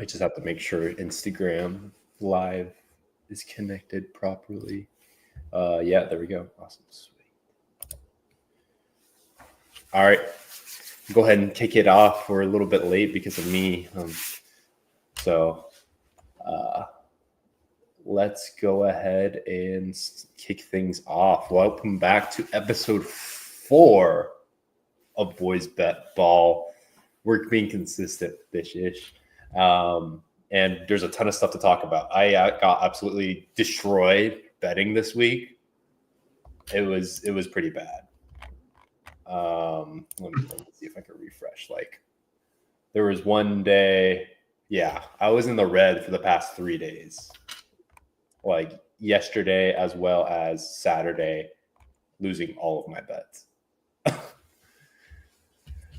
I just have to make sure Instagram Live is connected properly. Yeah, there we go. Awesome. Sweet. All right. Go ahead and kick it off. We're a little bit late because of me. So let's go ahead and kick things off. Welcome back to episode 4 of Boys Bet Ball. We're being consistent, bitch-ish. And there's a ton of stuff to talk about. I got absolutely destroyed betting this week. It was pretty bad. Let me see if I can refresh. Like, there was one day, I was in the red for the past 3 days. Like yesterday as well as Saturday, losing all of my bets.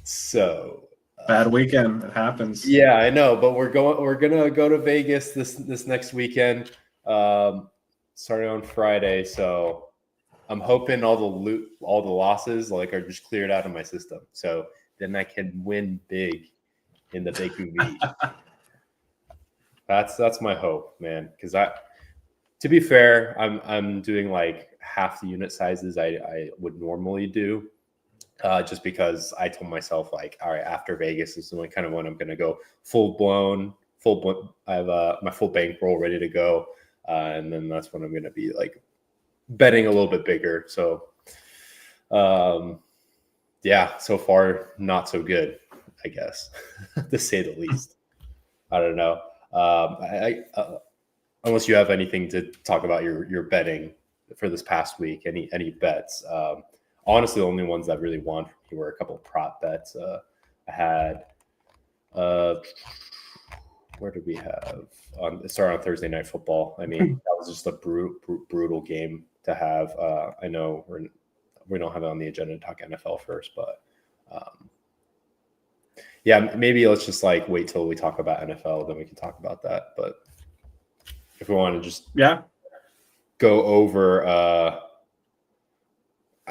So bad weekend. It happens. Yeah, I know, but we're gonna go to Vegas this next weekend, starting on Friday. So I'm hoping all the losses are just cleared out of my system. So then I can win big in the Big V. That's my hope, man. Because to be fair, I'm doing like half the unit sizes I would normally do. Just because I told myself, like, all right, after Vegas is the only kind of when I'm going to go full blown. I have my full bankroll ready to go. And then that's when I'm going to be like betting a little bit bigger. So, so far, not so good, I guess, to say the least. I don't know. Unless you have anything to talk about your betting for this past week, any bets. Honestly, the only ones that really won for me were a couple of prop bets. I had, where did we have? It started on Thursday Night Football. I mean, that was just a brutal game to have. I know we don't have it on the agenda to talk NFL first, but maybe let's just like wait till we talk about NFL, then we can talk about that. But if we want to just go over.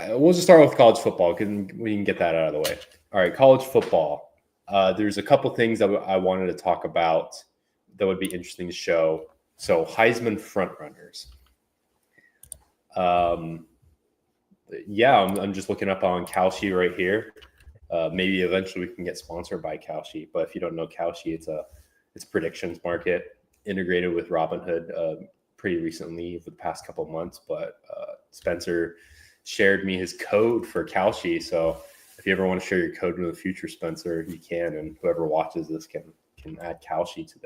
We'll just start with college football because we can get that out of the way. All right, college football. There's a couple things that I wanted to talk about that would be interesting to show. So Heisman frontrunners. I'm just looking up on Kalshi right here. Maybe eventually we can get sponsored by Kalshi. But if you don't know Kalshi, it's a predictions market integrated with Robinhood pretty recently for the past couple of months. But Spencer shared me his code for Kalshi. So if you ever want to share your code in the future, Spencer, you can, and whoever watches this can add Kalshi to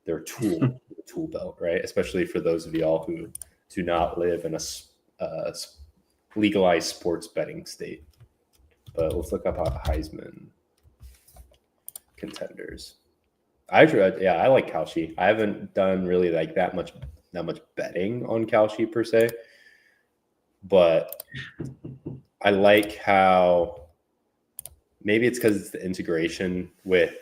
their tool belt, right? Especially for those of y'all who do not live in a legalized sports betting state. But let's look up Heisman contenders. I like Kalshi. I haven't done really like that much betting on Kalshi per se. But I like how maybe it's because it's the integration with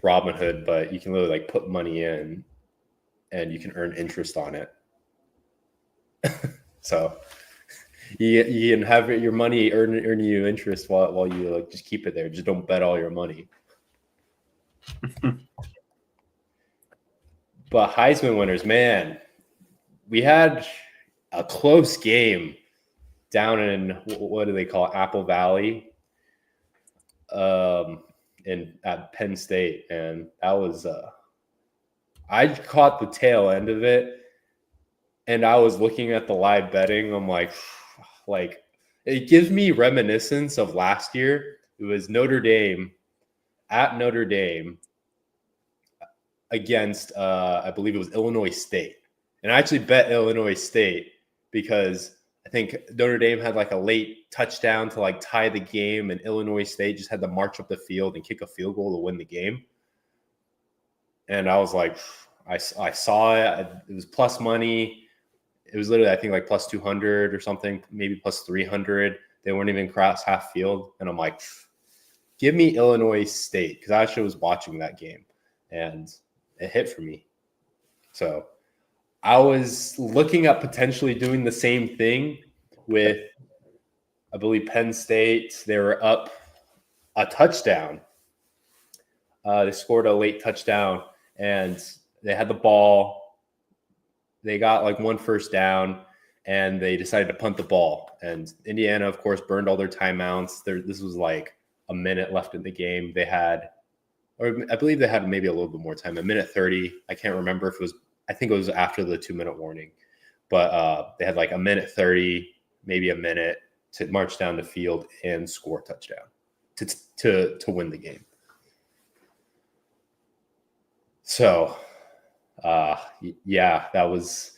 Robinhood, but you can literally like put money in and you can earn interest on it. So you can have your money earn you interest while you like just keep it there. Just don't bet all your money. But Heisman winners, man. We had a close game down in what do they call it? Apple Valley, at Penn State, and that was I caught the tail end of it, and I was looking at the live betting. I'm like it gives me reminiscence of last year. It was Notre Dame against I believe it was Illinois State. And I actually bet Illinois State because I think Notre Dame had like a late touchdown to like tie the game, and Illinois State just had to march up the field and kick a field goal to win the game. And I was like, I saw it. It was plus money. It was literally, I think, like plus 200 or something, maybe plus 300. They weren't even cross half field. And I'm like, give me Illinois State, because I actually was watching that game, and it hit for me. So I was looking at potentially doing the same thing with, I believe, Penn State. They were up a touchdown. They scored a late touchdown, and they had the ball. They got like one first down, and they decided to punt the ball. And Indiana, of course, burned all their timeouts. This was like a minute left in the game. They had, or I believe they had maybe a little bit more time, a minute 30. I can't remember if it was, I think it was after the 2-minute warning. But they had like a minute 30, maybe a minute to march down the field and score a touchdown to win the game. So, yeah, that was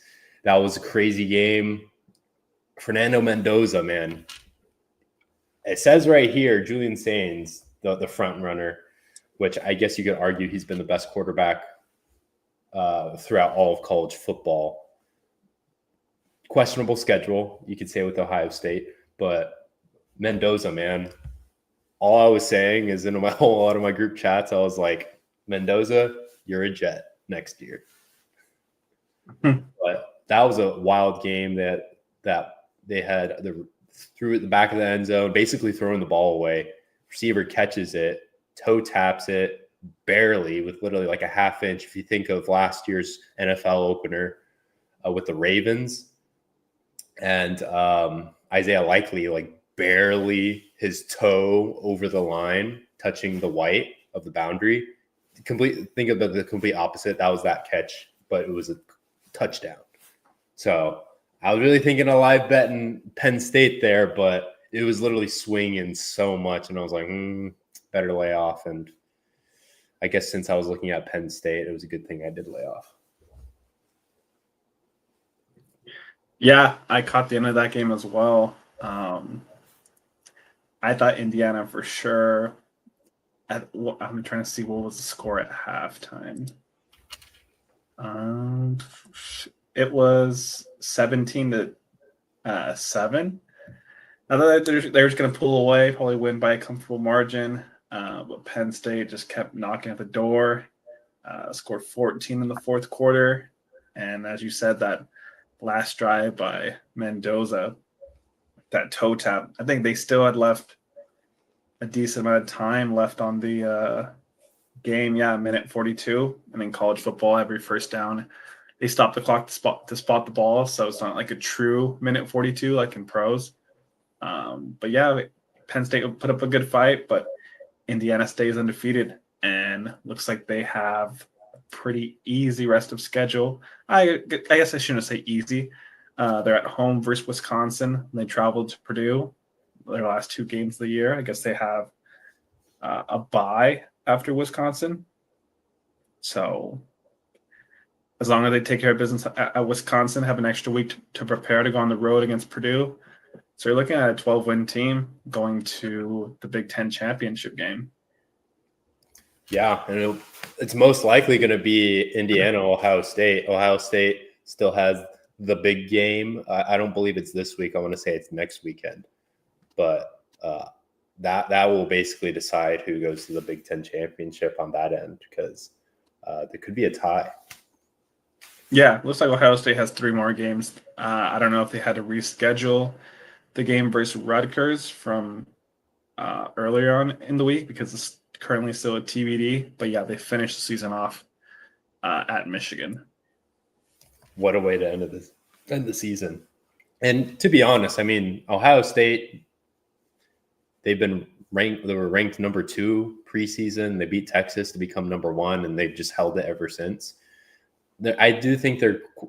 a crazy game. Fernando Mendoza, man. It says right here, Julian Sainz, the front runner, which I guess you could argue he's been the best quarterback throughout all of college football. Questionable schedule, you could say, with Ohio State, but Mendoza, man. All I was saying is in a lot of my group chats, I was like, Mendoza, you're a Jet next year. But that was a wild game that they had threw at the back of the end zone, basically throwing the ball away. Receiver catches it, toe taps it barely with literally like a half inch. If you think of last year's NFL opener with the Ravens, and Isaiah Likely, like barely his toe over the line, touching the white of the boundary. Think of the complete opposite. That was that catch, but it was a touchdown. So I was really thinking of live betting Penn State there, but it was literally swinging so much, and I was like, better lay off. And I guess since I was looking at Penn State, it was a good thing I did lay off. Yeah, I caught the end of that game as well. I thought Indiana for sure. I'm trying to see what was the score at halftime. It was 17-7. I thought they were just going to pull away, probably win by a comfortable margin. But Penn State just kept knocking at the door. Scored 14 in the fourth quarter, and as you said, that last drive by Mendoza, that toe tap. I think they still had left a decent amount of time left on the game. Yeah, minute 42. And in college football, every first down, they stop the clock to spot the ball, so it's not like a true minute 42 like in pros. But yeah, Penn State put up a good fight, but Indiana stays undefeated, and looks like they have a pretty easy rest of schedule. I guess I shouldn't say easy. They're at home versus Wisconsin. They traveled to Purdue their last two games of the year. I guess they have a bye after Wisconsin. So as long as they take care of business at Wisconsin, have an extra week to prepare to go on the road against Purdue. So you're looking at a 12-win team going to the Big Ten championship game. Yeah, and it's most likely going to be Indiana, Ohio State. Ohio State still has the big game. I don't believe it's this week. I want to say it's next weekend. But that will basically decide who goes to the Big Ten championship on that end, because there could be a tie. Yeah, looks like Ohio State has 3 more games. I don't know if they had to reschedule the game versus Rutgers from earlier on in the week because it's currently still a TBD. But yeah, they finished the season off at Michigan. What a way to end the season. And to be honest, I mean, Ohio State, they were ranked number 2 preseason. They beat Texas to become number 1, and they've just held it ever since. I do think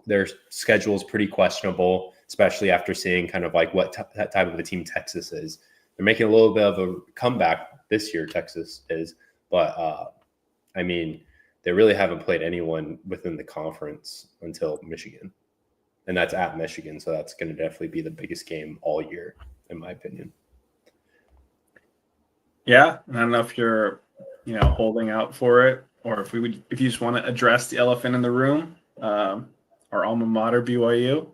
their schedule is pretty questionable, especially after seeing kind of like what type of a team Texas is. They're making a little bit of a comeback this year, Texas is. But, I mean, they really haven't played anyone within the conference until Michigan. And that's at Michigan, so that's going to definitely be the biggest game all year, in my opinion. Yeah, and I don't know if you're, holding out for it, or if you just want to address the elephant in the room, our alma mater, BYU.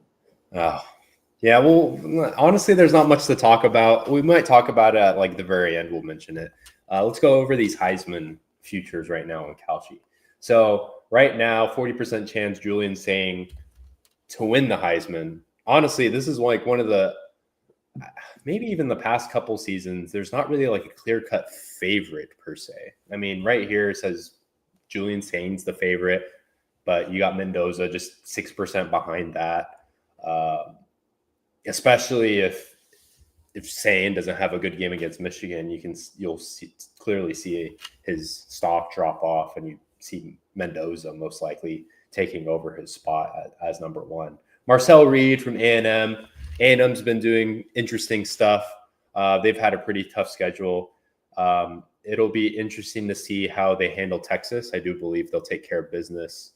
Yeah, well, honestly, there's not much to talk about. We might talk about it at like the very end. We'll mention it. Let's go over these Heisman futures right now on Kalshi. So right now, 40% chance Julian's saying to win the Heisman. Honestly, this is like one of the maybe even the past couple seasons, there's not really like a clear-cut favorite per se. I mean, right here it says Julian Sain's the favorite, but you got Mendoza just 6% behind that. Especially if Sain doesn't have a good game against Michigan, you'll clearly see his stock drop off, and you see Mendoza most likely taking over his spot as number one. Marcel Reed from A&M. A&M's been doing interesting stuff. They've had a pretty tough schedule. It'll be interesting to see how they handle Texas. I do believe they'll take care of business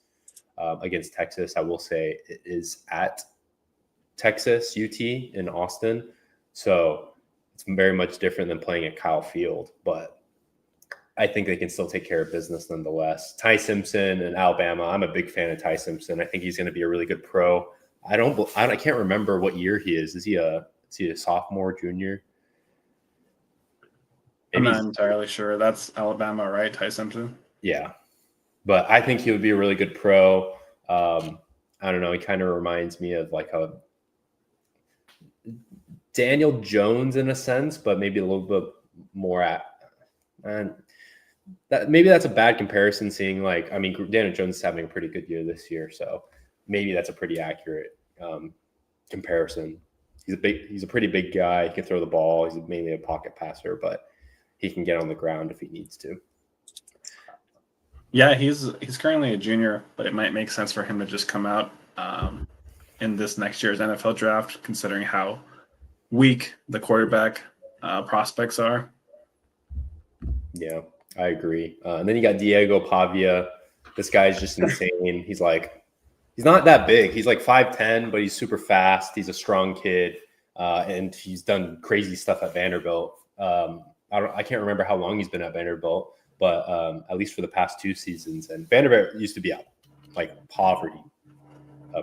against Texas. I will say it is at Texas, UT in Austin. So it's very much different than playing at Kyle Field, but I think they can still take care of business nonetheless. Ty Simpson in Alabama. I'm a big fan of Ty Simpson. I think he's going to be a really good pro. I can't remember what year he is. Is he a sophomore, junior? Maybe I'm not entirely sure. That's Alabama, right? Ty Simpson. Yeah, but I think he would be a really good pro. I don't know. He kind of reminds me of like a Daniel Jones in a sense, but maybe a little bit more maybe that's a bad comparison. Seeing Daniel Jones is having a pretty good year this year, so maybe that's a pretty accurate comparison. He's a pretty big guy. He can throw the ball. He's mainly a pocket passer, but he can get on the ground if he needs to. Yeah, he's currently a junior, but it might make sense for him to just come out in this next year's NFL draft, considering how weak the quarterback prospects are. Yeah, I agree. And then you got Diego Pavia. This guy's just insane. He's not that big. He's like 5'10", but he's super fast. He's a strong kid, and he's done crazy stuff at Vanderbilt. I can't remember how long he's been at Vanderbilt, but at least for the past 2 seasons. And Vanderbilt used to be a poverty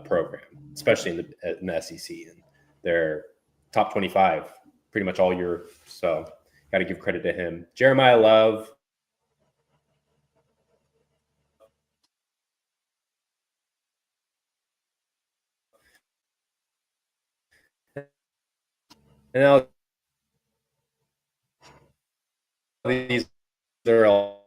program, especially in the SEC, and they're top 25 pretty much all year. So got to give credit to him. Jeremiah Love. And now these are all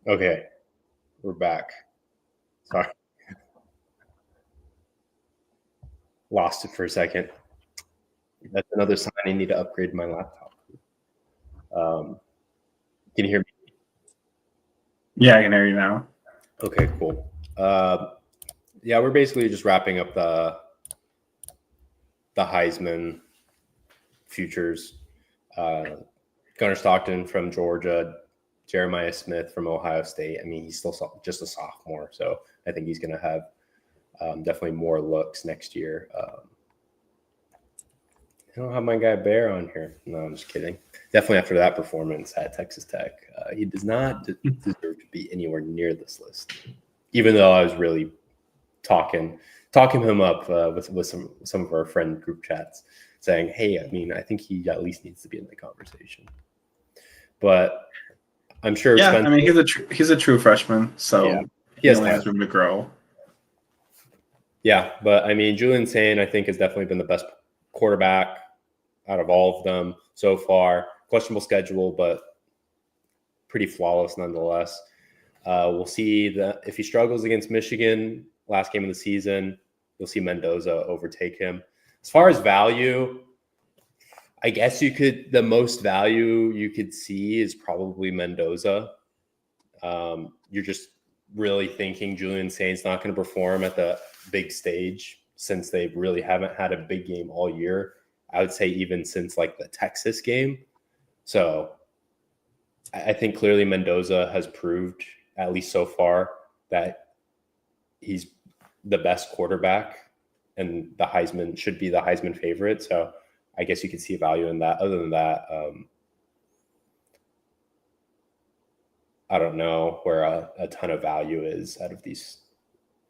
okay. We're back. Sorry. Lost it for a second. That's another sign I need to upgrade my laptop. Can you hear me? Yeah, I can hear you now. Okay, cool. Yeah, we're basically just wrapping up the Heisman futures. Gunnar Stockton from Georgia, Jeremiah Smith from Ohio State. I mean, he's still just a sophomore, so I think he's going to have definitely more looks next year. I don't have my guy Bear on here. No, I'm just kidding. Definitely after that performance at Texas Tech, he does not deserve to be anywhere near this list. Even though I was really talking him up with some of our friend group chats, saying, "Hey, I mean, I think he at least needs to be in the conversation." But I'm sure. Yeah, I mean, he's a true freshman, so yeah, he only has room to grow. Yeah, but I mean, Julian Sain, I think, has definitely been the best quarterback out of all of them so far. Questionable schedule, but pretty flawless nonetheless. We'll see that if he struggles against Michigan last game of the season, you'll see Mendoza overtake him. As far as value, I guess the most value you could see is probably Mendoza. You're just really thinking Julian Saint's not going to perform at the big stage since they really haven't had a big game all year. I would say even since like the Texas game. So I think clearly Mendoza has proved, at least so far, that he's the best quarterback and the Heisman should be the Heisman favorite. So I guess you could see value in that. Other than that, I don't know where a ton of value is out of these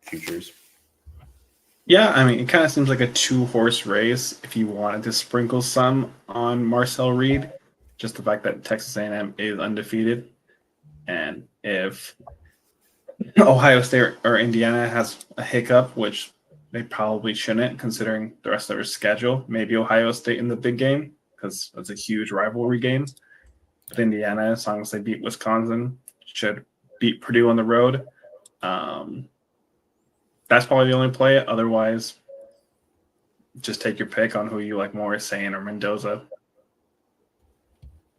futures. Yeah, I mean, it kind of seems like a two-horse race if you wanted to sprinkle some on Marcel Reed, just the fact that Texas A&M is undefeated. And if Ohio State or Indiana has a hiccup, which they probably shouldn't considering the rest of their schedule, maybe Ohio State in the big game because it's a huge rivalry game. But Indiana, as long as they beat Wisconsin, should beat Purdue on the road. That's probably the only play. Otherwise, just take your pick on who you like more, Saint or Mendoza.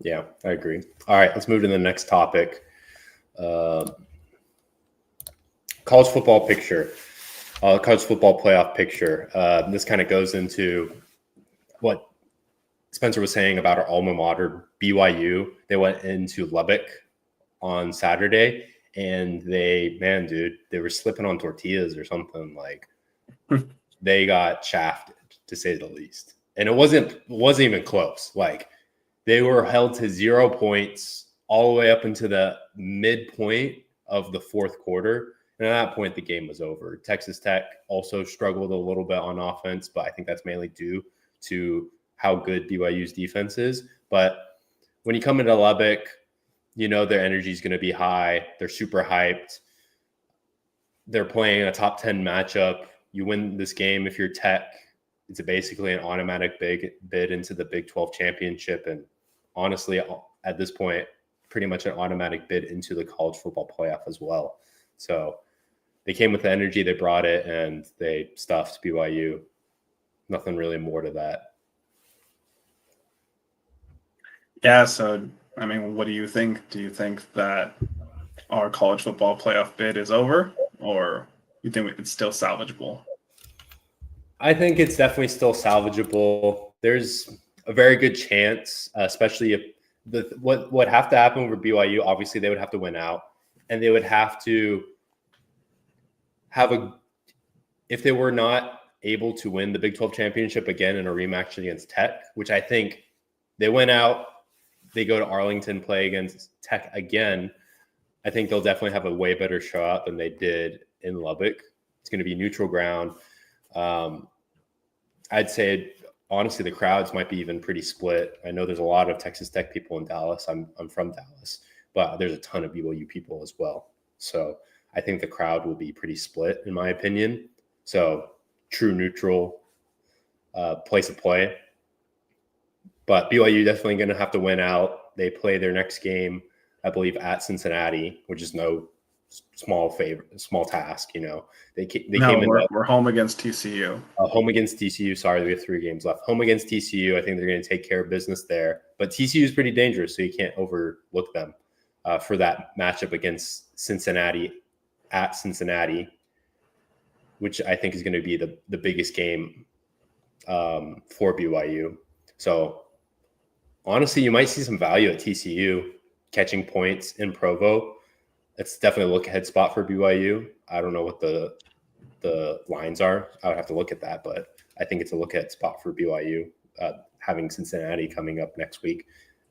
Yeah, I agree. All right, let's move to the next topic. College football picture, college football playoff picture. This kind of goes into what Spencer was saying about our alma mater, BYU. They went into Lubbock on Saturday, and they were slipping on tortillas or something. Like they got shafted, to say the least. And it wasn't even close. Like they were held to 0 points all the way up into the midpoint of the fourth quarter. And at that point, the game was over. Texas Tech also struggled a little bit on offense, but I think that's mainly due to how good BYU's defense is. But when you come into Lubbock, you know their energy is going to be high. They're super hyped. They're playing a top 10 matchup. You win this game if you're Tech. It's basically an automatic bid into the Big 12 championship. And honestly, at this point, pretty much an automatic bid into the college football playoff as well. So they came with the energy, they brought it, and they stuffed BYU. Nothing really more to that. Yeah, so, I mean, what do you think? Do you think that our college football playoff bid is over, or you think it's still salvageable? I think it's definitely still salvageable. There's a very good chance, especially if what would have to happen for BYU, obviously they would have to win out, and they would have to have if they were not able to win the Big 12 championship again in a rematch against Tech, which I think they went out, they go to Arlington, play against Tech again, I think they'll definitely have a way better shot than they did in Lubbock. It's going to be neutral ground. I'd say, honestly, the crowds might be even pretty split. I know there's a lot of Texas Tech people in Dallas. I'm from Dallas, but there's a ton of BYU people as well. So I think the crowd will be pretty split, in my opinion. So true neutral place of play. But BYU definitely going to have to win out. They play their next game, I believe, at Cincinnati, which is no small task. You know, We're home against TCU. Home against TCU. Sorry, we have 3 games left. Home against TCU. I think they're going to take care of business there. But TCU is pretty dangerous, so you can't overlook them for that matchup against Cincinnati at Cincinnati, which I think is going to be the biggest game for BYU. So honestly, you might see some value at TCU catching points in Provo. It's definitely a look-ahead spot for BYU. I don't know what the lines are. I would have to look at that, but I think it's a look-ahead spot for BYU, having Cincinnati coming up next week,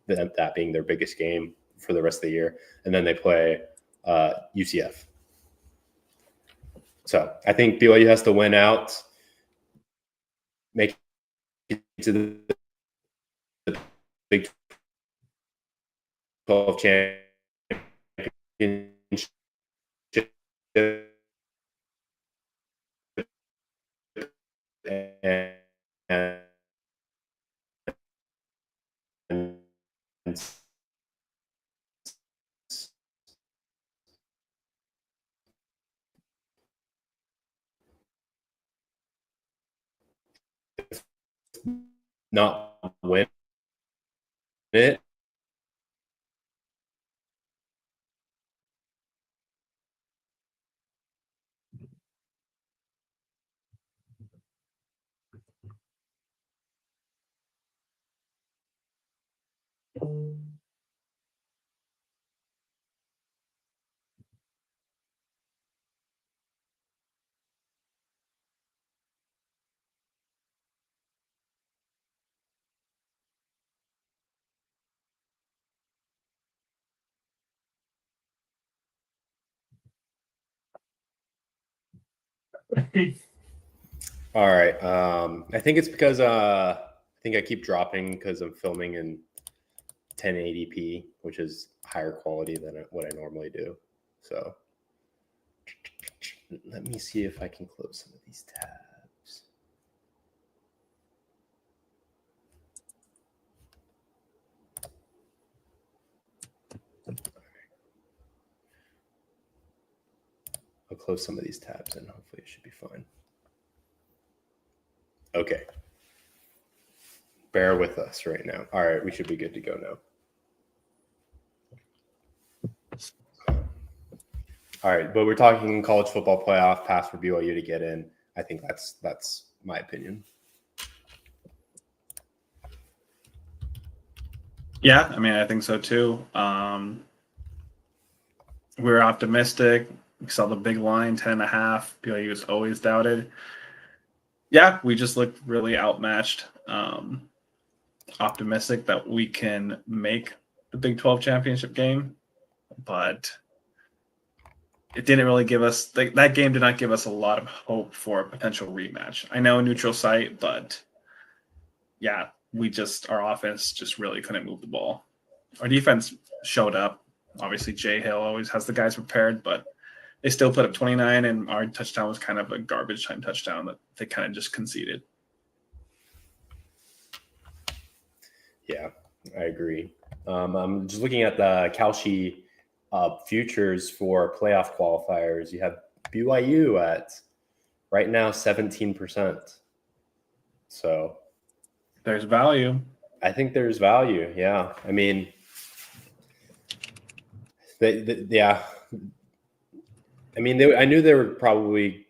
that being their biggest game for the rest of the year. And then they play UCF. So I think BYU has to win out, make it to the Big 12 championship. And not win it. All right. I think it's because I think I keep dropping because I'm filming in 1080p, which is higher quality than what I normally do. So let me see if I can close some of these tabs. I'll close some of these tabs and hopefully it should be fine. Okay. Bear with us right now. All right, we should be good to go now. All right, but we're talking college football playoff pass for BYU to get in. I think that's my opinion. Yeah, I mean, I think so too. We're optimistic. We saw the big line, 10.5. BYU is always doubted. Yeah, we just looked really outmatched. Optimistic that we can make the Big 12 championship game, but it didn't really give us that game did not give us a lot of hope for a potential rematch. I know a neutral site, but yeah, our offense just really couldn't move the ball. Our defense showed up. Obviously, Jay Hill always has the guys prepared, but they still put up 29, and our touchdown was kind of a garbage time touchdown that they kind of just conceded. Yeah, I agree. I'm just looking at the Kalshi futures for playoff qualifiers. You have BYU at right now 17%. So there's value. I think there's value. Yeah, I mean, yeah. I mean, I knew they were probably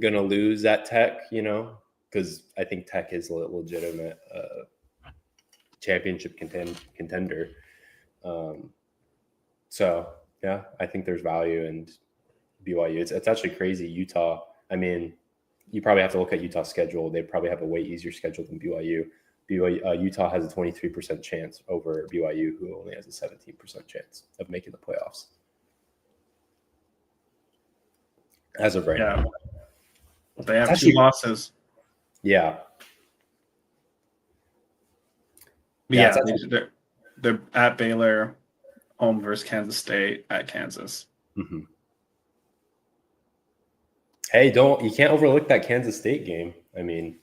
going to lose at Tech, because I think Tech is a legitimate championship contender. So, yeah, I think there's value in BYU. It's actually crazy. Utah, I mean, you probably have to look at Utah's schedule. They probably have a way easier schedule than BYU. Utah has a 23% chance over BYU, who only has a 17% chance of making the playoffs. As of right now. They have two losses. Yeah. Yeah, they're at Baylor, home versus Kansas State, at Kansas. Mm-hmm. Hey, you can't overlook that Kansas State game. I mean,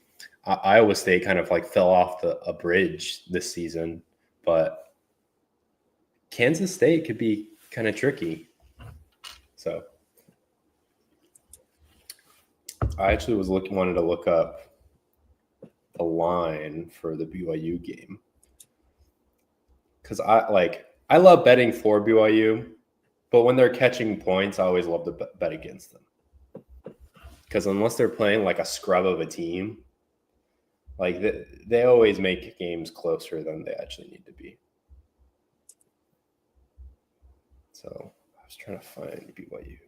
Iowa State kind of like fell off a bridge this season, but Kansas State could be kind of tricky. So I actually wanted to look up the line for the BYU game, because I love betting for BYU, but when they're catching points, I always love to bet against them, because unless they're playing like a scrub of a team, like they always make games closer than they actually need to be. So I was trying to find BYU.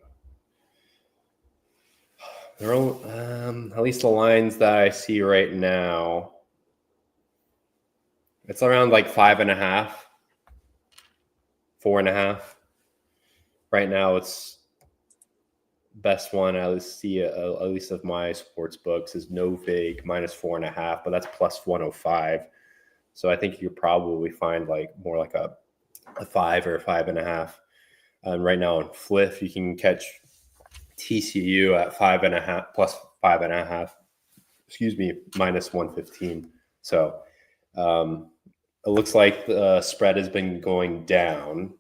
They're all, at least the lines that I see right now, it's around like 5.5, 4.5. Right now, it's best one I see at least of my sports books is no vig -4.5, but that's plus 105. So I think you probably find like more like a 5 or a 5.5. And right now in Fliff, you can catch TCU at 5.5 plus 5.5. Excuse me, -115. So it looks like the spread has been going down.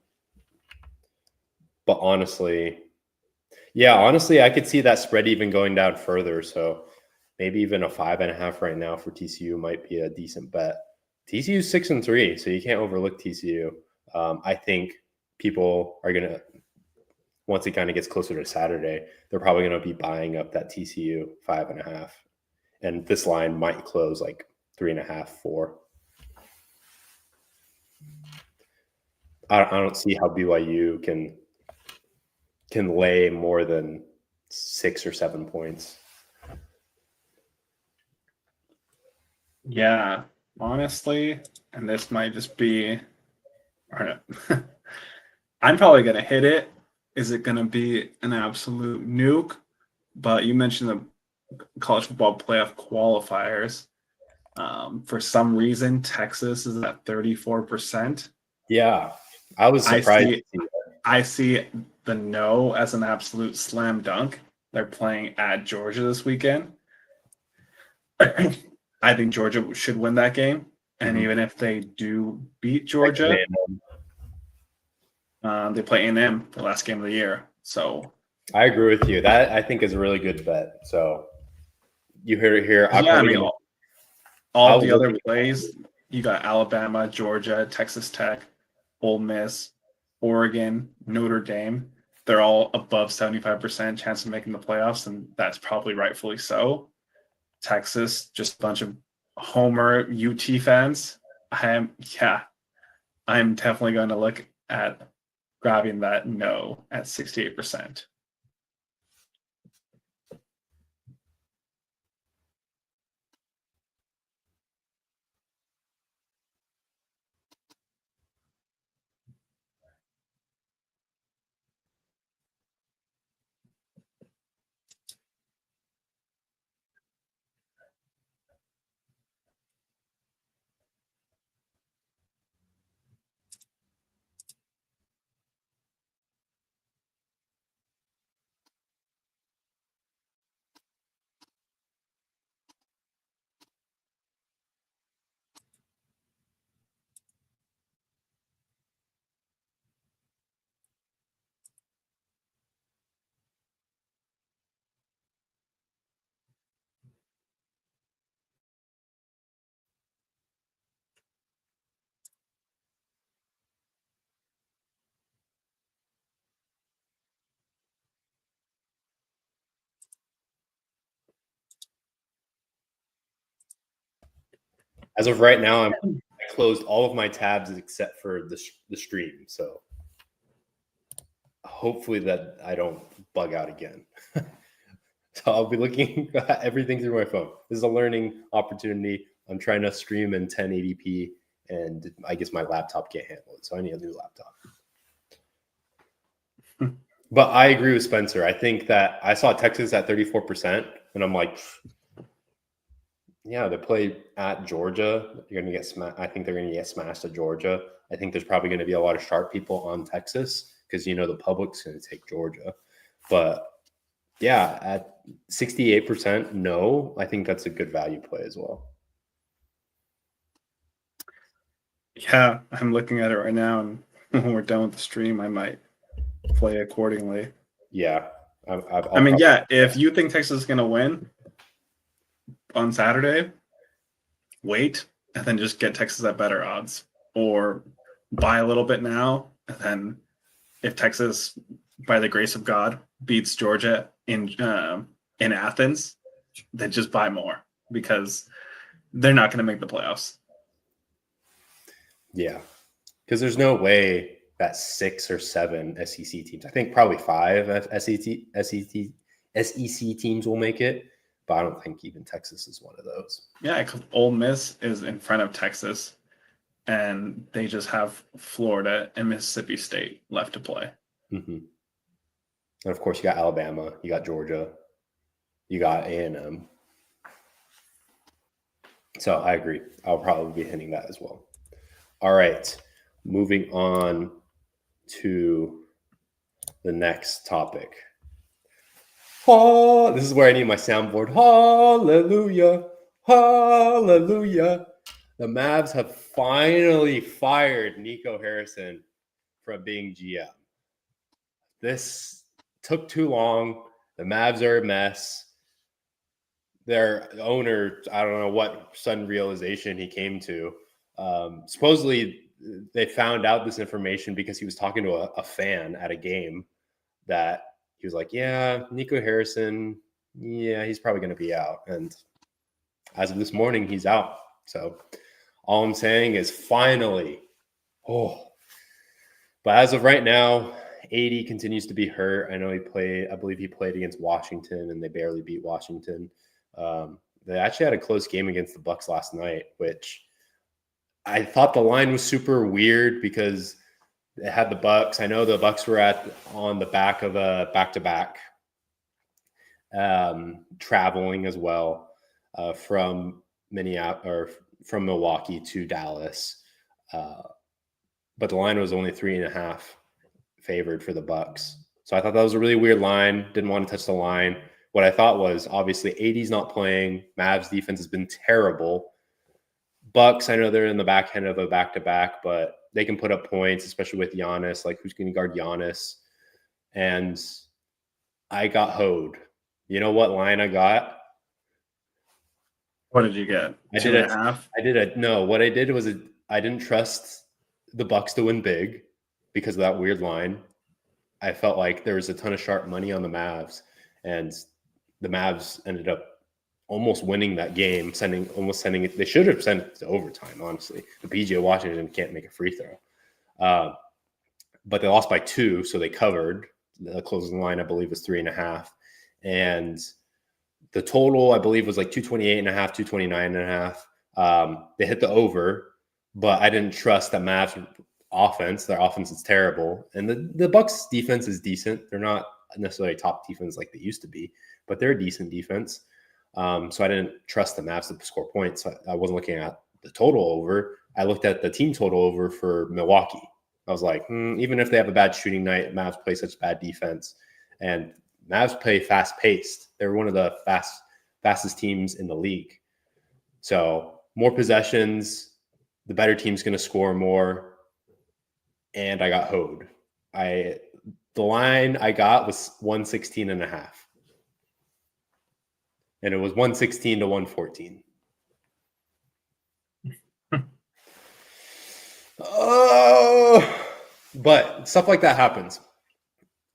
But honestly, I could see that spread even going down further. So maybe even a 5.5 right now for TCU might be a decent bet. TCU's 6-3, so you can't overlook TCU. I think people are going to, once it kind of gets closer to Saturday, they're probably going to be buying up that TCU 5.5. And this line might close like 3.5, 4. I don't see how BYU can lay more than 6 or 7 points. Yeah, honestly, and this might just be, I don't know. I'm probably going to hit it. Is it going to be an absolute nuke? But you mentioned the college football playoff qualifiers. For some reason, Texas is at 34%. Yeah, I was surprised. I see the no as an absolute slam dunk. They're playing at Georgia this weekend. I think Georgia should win that game. And even if they do beat Georgia, they play A&M the last game of the year. So I agree with you. That I think is a really good bet. So you heard it here. yeah, I mean, all the other plays, you got Alabama, Georgia, Texas Tech, Ole Miss, Oregon, Notre Dame. They're all above 75% chance of making the playoffs, and that's probably rightfully so. Texas, just a bunch of Homer UT fans. I'm definitely going to look at grabbing that no at 68%. As of right now, I closed all of my tabs except for the stream. So hopefully that I don't bug out again. So I'll be looking at everything through my phone. This is a learning opportunity. I'm trying to stream in 1080p, and I guess my laptop can't handle it. So I need a new laptop. But I agree with Spencer. I think that I saw Texas at 34%, and I'm like, yeah, they play at Georgia. You're going to get smashed. I think they're going to get smashed at Georgia. I think there's probably going to be a lot of sharp people on Texas because, the public's going to take Georgia. But yeah, at 68%, no, I think that's a good value play as well. Yeah, I'm looking at it right now, and when we're done with the stream, I might play accordingly. Yeah. If you think Texas is going to win on Saturday, wait, and then just get Texas at better odds. Or buy a little bit now, and then if Texas, by the grace of God, beats Georgia in Athens, then just buy more because they're not going to make the playoffs. Yeah, because there's no way that 6 or 7 SEC teams, I think probably 5 SEC teams will make it, but I don't think even Texas is one of those. Yeah, because Ole Miss is in front of Texas, and they just have Florida and Mississippi State left to play. Mm-hmm. And of course, you got Alabama, you got Georgia, you got A&M. So I agree. I'll probably be hitting that as well. All right, moving on to the next topic. Oh, this is where I need my soundboard. Hallelujah, hallelujah. The Mavs have finally fired Nico Harrison from being GM. This took too long. The Mavs are a mess. their owner, I don't know what sudden realization he came to. Supposedly, they found out this information because he was talking to a fan at a game that he was like, yeah, Nico Harrison, yeah, he's probably going to be out. And as of this morning, he's out. So all I'm saying is finally, but as of right now, 80 continues to be hurt. I know I believe he played against Washington and they barely beat Washington. They actually had a close game against the Bucks last night, which I thought the line was super weird because it had the Bucks. I know the Bucks were on the back of a back-to-back, traveling as well from Milwaukee to Dallas, but the line was only 3.5 favored for the Bucks. So I thought that was a really weird line. Didn't want to touch the line. What I thought was obviously 80's not playing. Mavs defense has been terrible. Bucks, I know they're in the back end of a back-to-back, but they can put up points, especially with Giannis. Like, who's going to guard Giannis? And I got hoed. You know what line I got? What did you get? 2.5? No. What I did was I didn't trust the Bucks to win big because of that weird line. I felt like there was a ton of sharp money on the Mavs, and the Mavs ended up almost winning that game, sending it. They should have sent it to overtime, honestly. The PJ Washington can't make a free throw. But they lost by 2, so they covered. The closing line, I believe, was 3.5. And the total, I believe, was like 228.5, 229.5. They hit the over, but I didn't trust that Mavs offense. Their offense is terrible. And the Bucks defense is decent. They're not necessarily top defense like they used to be, but they're a decent defense. So I didn't trust the Mavs to score points. I wasn't looking at the total over. I looked at the team total over for Milwaukee. I was like, even if they have a bad shooting night, Mavs play such bad defense. And Mavs play fast-paced. They're one of the fastest teams in the league. So more possessions, the better team's going to score more. And I got hoed. The line I got was 116.5. And it was 116 to 114. But stuff like that happens.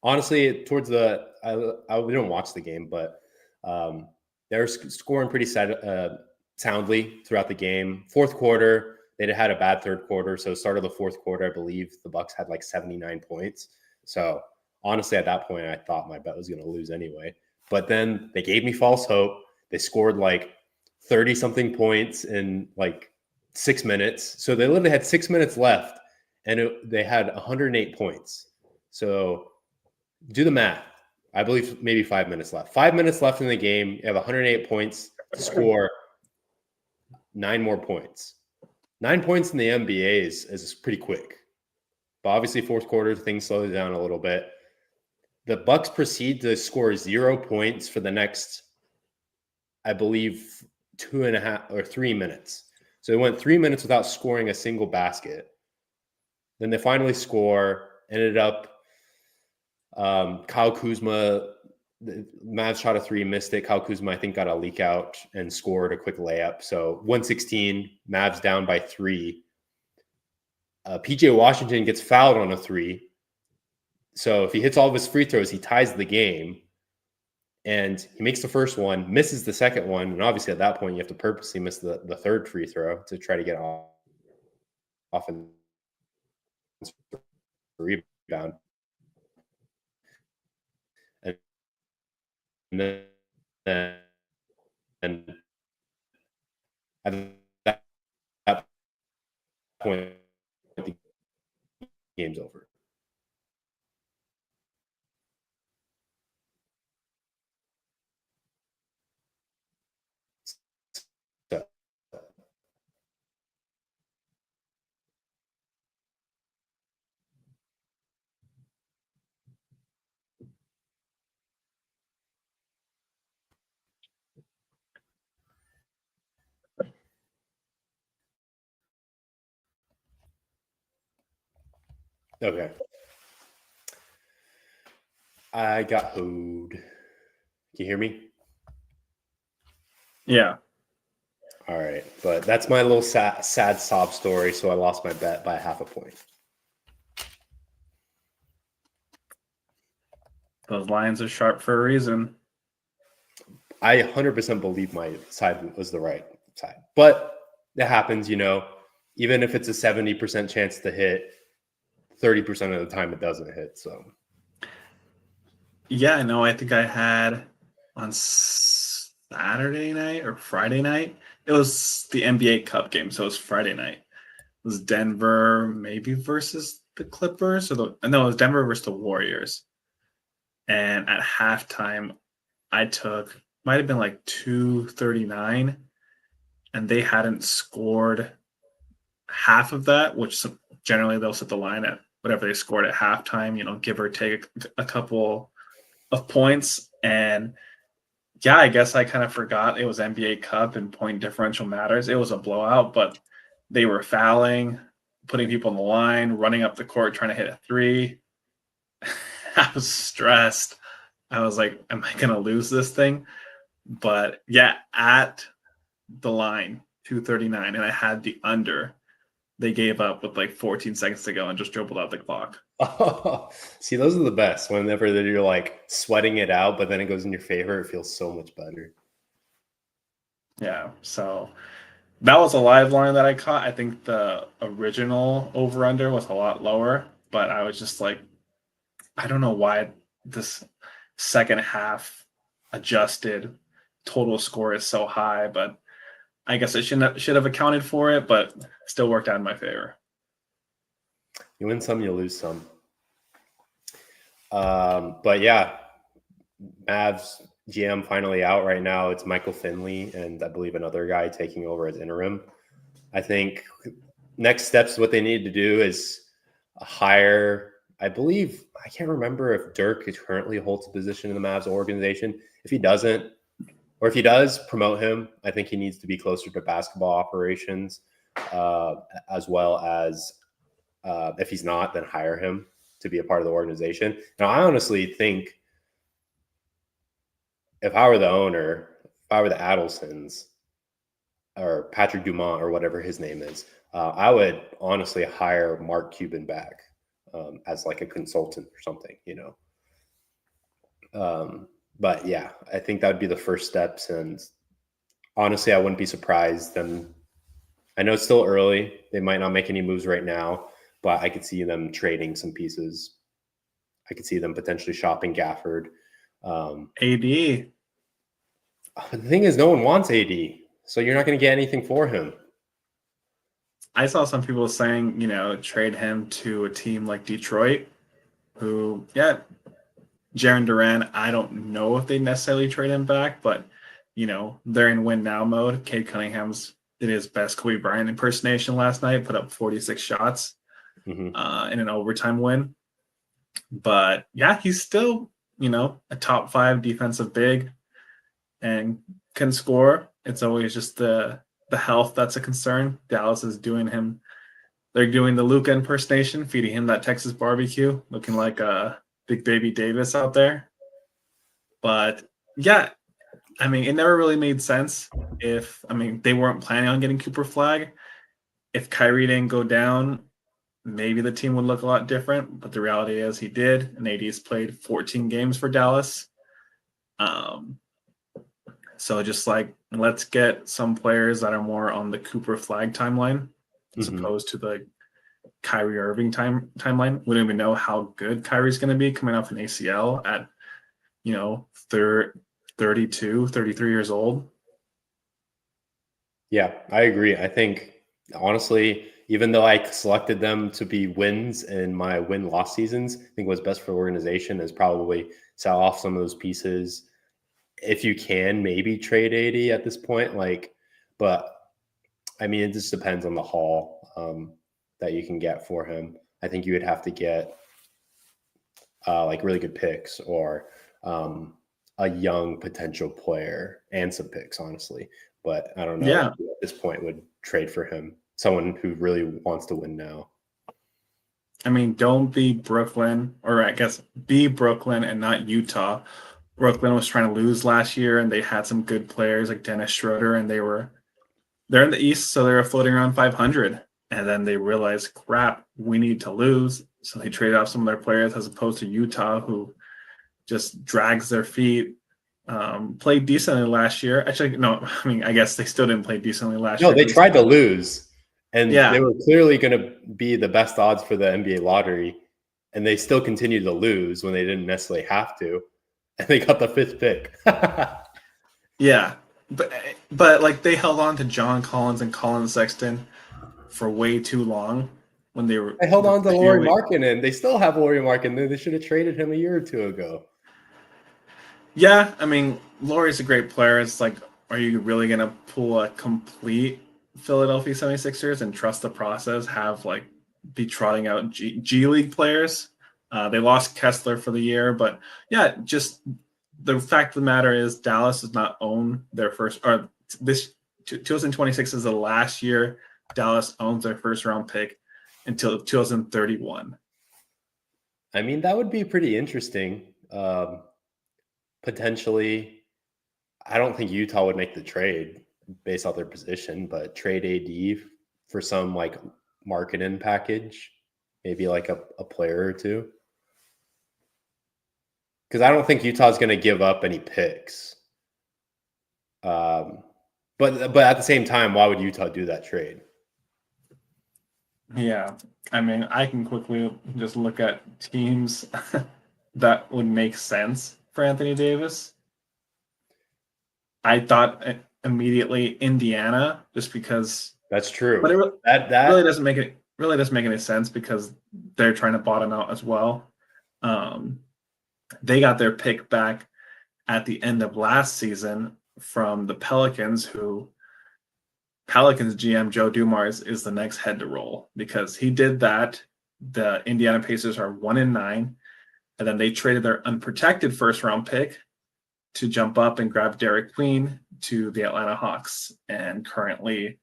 Honestly, towards I didn't watch the game, but they were scoring pretty soundly throughout the game. Fourth quarter, they had a bad third quarter. So start of the fourth quarter, I believe the Bucks had like 79 points. So honestly, at that point, I thought my bet was going to lose anyway. But then they gave me false hope. They scored like 30-something points in like 6 minutes. So they literally had 6 minutes left, and they had 108 points. So do the math. I believe maybe 5 minutes left. 5 minutes left in the game. You have 108 points to score 9 more points. 9 points in the NBA is pretty quick. But obviously, fourth quarter, things slowed down a little bit. The Bucks proceed to score 0 points for the next, I believe, 2.5 or 3 minutes. So they went 3 minutes without scoring a single basket. Then they finally score. Ended up Kyle Kuzma, the Mavs shot a 3, missed it. Kyle Kuzma, I think, got a leak out and scored a quick layup. So 116, Mavs down by 3. PJ Washington gets fouled on a 3. So if he hits all of his free throws, he ties the game. And he makes the first one, misses the second one. And obviously, at that point, you have to purposely miss the third free throw to try to get off and rebound. And then at that point, the game's over. So, okay. I got hoed. Can you hear me? Yeah. All right, but that's my little sad sob story. So I lost my bet by half a point. Those lines are sharp for a reason. I 100% believe my side was the right side, but it happens, even if it's a 70% chance to hit, 30% of the time it doesn't hit. So Yeah, no, I think I had on Saturday night or Friday night. It was the NBA Cup game, so it was Friday night. It was Denver maybe versus the Clippers, no, it was Denver versus the Warriors. And at halftime, I took might have been like 239, and they hadn't scored half of that, which generally they'll set the line at whatever they scored at halftime, give or take a couple of points. And yeah, I guess I kind of forgot it was NBA Cup and point differential matters. It was a blowout, but they were fouling, putting people on the line, running up the court, trying to hit a three. I was stressed. I was like, am I going to lose this thing? But yeah, at the line, 239, and I had the under. They gave up with like 14 seconds to go and just dribbled out the clock. Oh, see, those are the best. Whenever you're like sweating it out, but then it goes in your favor, it feels so much better. Yeah, so that was a live line that I caught. I think the original over under was a lot lower, but I was just like, I don't know why this second half adjusted total score is so high, but I guess I should have accounted for it, but still worked out in my favor. You win some, you lose some. But yeah, Mavs GM finally out right now. It's Michael Finley and I believe another guy taking over as interim. I think next steps, what they need to do is hire, I believe, I can't remember if Dirk currently holds a position in the Mavs organization. If he doesn't, or if he does, promote him. I think he needs to be closer to basketball operations, as well as if he's not, then hire him to be a part of the organization. Now, I honestly think if I were the owner, if I were the Adelsons or Patrick Dumont or whatever his name is, I would honestly hire Mark Cuban back as like a consultant or something, But yeah, I think that would be the first steps. And honestly, I wouldn't be surprised. And I know it's still early. They might not make any moves right now, but I could see them trading some pieces. I could see them potentially shopping Gafford. AD. The thing is, no one wants AD, so you're not going to get anything for him. I saw some people saying, trade him to a team like Detroit, who, yeah, Jaren Duran, I don't know if they necessarily trade him back, but, they're in win now mode. Cade Cunningham's did his best Kobe Bryant impersonation last night, put up 46 shots in an overtime win. But yeah, he's still, a top 5 defensive big and can score. It's always just the health that's a concern. Dallas is they're doing the Luka impersonation, feeding him that Texas barbecue, looking like a big baby Davis out there. But yeah, it never really made sense they weren't planning on getting Cooper Flag. If Kyrie didn't go down, maybe the team would look a lot different. But the reality is he did, and AD's played 14 games for Dallas. So just like, let's get some players that are more on the Cooper Flag timeline as opposed to the Kyrie Irving timeline. We don't even know how good Kyrie's going to be coming off an ACL at, 32, 33 years old. Yeah, I agree. I think, honestly, even though I selected them to be wins in my win-loss seasons, I think what's best for the organization is probably sell off some of those pieces. If you can, maybe trade 80 at this point. But it just depends on the haul that you can get for him. I think you would have to get really good picks or a young potential player and some picks, honestly. But I don't know Yeah. who at this point would trade for him. Someone who really wants to win now. Don't be Brooklyn, or I guess be Brooklyn and not Utah, Brooklyn was trying to lose last year, and they had some good players like Dennis Schroeder, and they're in the East, so they were floating around 500. And then they realized, crap, we need to lose. So they traded off some of their players as opposed to Utah, who just drags their feet. Played decently last year. Actually, no, I mean, I guess they still didn't play decently last year. No, they tried to lose, and Yeah. they were clearly going to be the best odds for the NBA lottery, and they still continued to lose when they didn't necessarily have to, and they got the 5th pick. Yeah, but like they held on to John Collins and Colin Sexton for way too long when they were. I held on to Lauri clearly- Markkanen. They still have Lauri Markkanen. They should have traded him a year or two ago. Yeah, I mean, Lauri's a great player. It's like, are you really going to pull a complete Philadelphia 76ers and trust the process, have like be trotting out G League players? They lost Kessler for the year, but yeah, just the fact of the matter is Dallas does not own their first, or this 2026 is the last year Dallas owns their first round pick until 2031. I mean, that would be pretty interesting. Potentially, I don't think Utah would make the trade based off their position, but trade AD for some like marketing package, maybe like a player or two. Because I don't think Utah's going to give up any picks. But at the same time, why would Utah do that trade? Yeah, I mean, I can quickly just look at teams that would make sense for Anthony Davis. I thought immediately Indiana, just because. That's true. But it that really doesn't make any sense because they're trying to bottom out as well. They got their pick back at the end of last season from the Pelicans, who Pelicans GM Joe Dumars is the next head to roll because he did that. The Indiana Pacers are 1-9, and then they traded their unprotected first round pick to jump up and grab Derek Queen to the Atlanta Hawks. And currently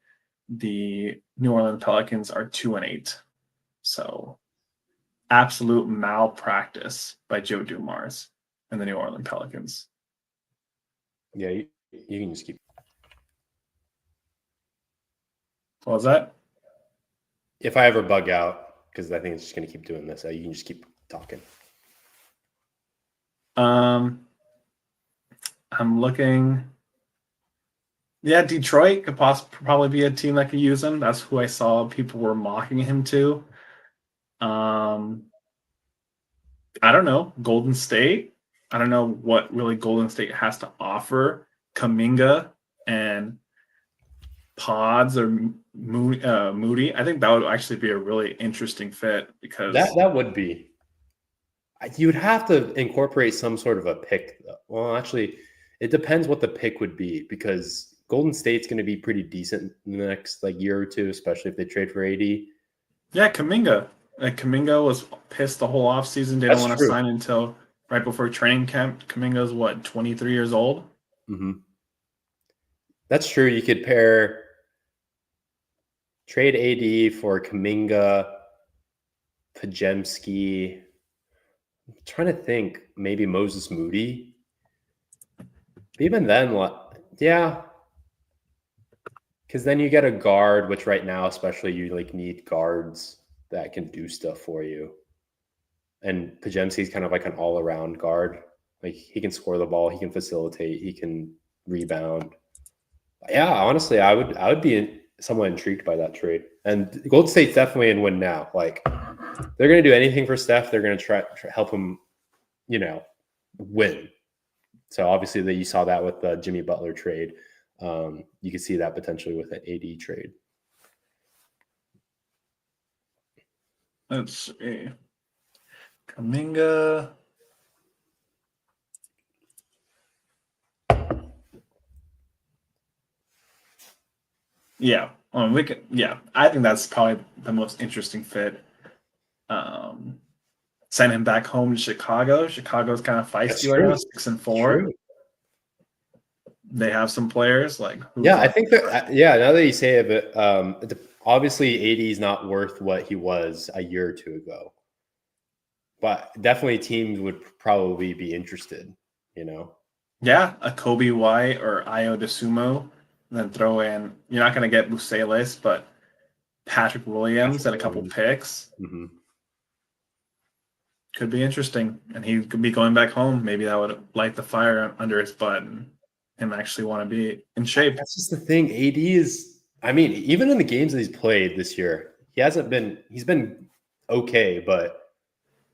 the New Orleans Pelicans are 2-8. So absolute malpractice by Joe Dumars and the New Orleans Pelicans. Yeah, you can just keep. What was that? If I ever bug out, because I think it's just going to keep doing this, you can just keep talking. I'm looking. Yeah, Detroit could probably be a team that could use him. That's who I saw people were mocking him to. I don't know. Golden State. I don't know what really Golden State has to offer. Kuminga and Pods or Moody. I think that would actually be a really interesting fit because that would be. You would have to incorporate some sort of a pick. Well, actually, it depends what the pick would be because Golden State's going to be pretty decent in the next year or two, especially if they trade for AD. Yeah, Kuminga. Kuminga was pissed the whole offseason. They don't want to sign until right before training camp. Kuminga's 23 years old? Mm-hmm. That's true. You could trade AD for Kuminga, Pajemski. I'm trying to think, maybe Moses Moody. Even then, yeah. Because then you get a guard, which right now, especially, you need guards that can do stuff for you. And Pajemski's kind of like an all-around guard. He can score the ball, he can facilitate, he can rebound. Yeah, honestly, I would be somewhat intrigued by that trade. And Golden State's definitely in win now. They're going to do anything for Steph. They're going to try help him, win. So obviously, you saw that with the Jimmy Butler trade. You could see that potentially with an AD trade. Let's see. Kuminga. Yeah. I think that's probably the most interesting fit. Send him back home to Chicago. Chicago's kind of feisty right now, 6-4. They have some players I think that. Yeah, now that you say it, obviously AD is not worth what he was a year or two ago, but definitely teams would probably be interested. Yeah, a Kobe White or Io DeSumo, and then throw in, you're not going to get Bucelis, but Patrick Williams and a couple picks. Mm-hmm. Could be interesting. And he could be going back home. Maybe that would light the fire under his butt and him actually want to be in shape. That's just the thing. AD is, I mean, even in the games that he's played this year, he's been okay, but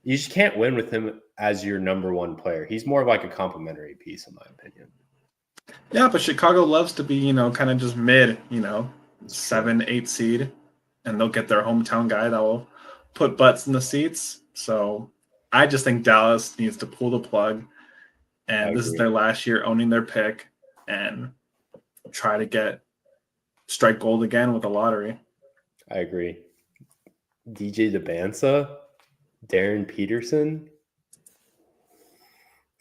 you just can't win with him as your number one player. He's more of like a complimentary piece, in my opinion. Yeah, but Chicago loves to be, kind of just mid, 7, 8 seed, and they'll get their hometown guy that will put butts in the seats. So I just think Dallas needs to pull the plug, and this is their last year owning their pick and try to strike gold again with the lottery. I agree. DJ DeBansa, Darren Peterson.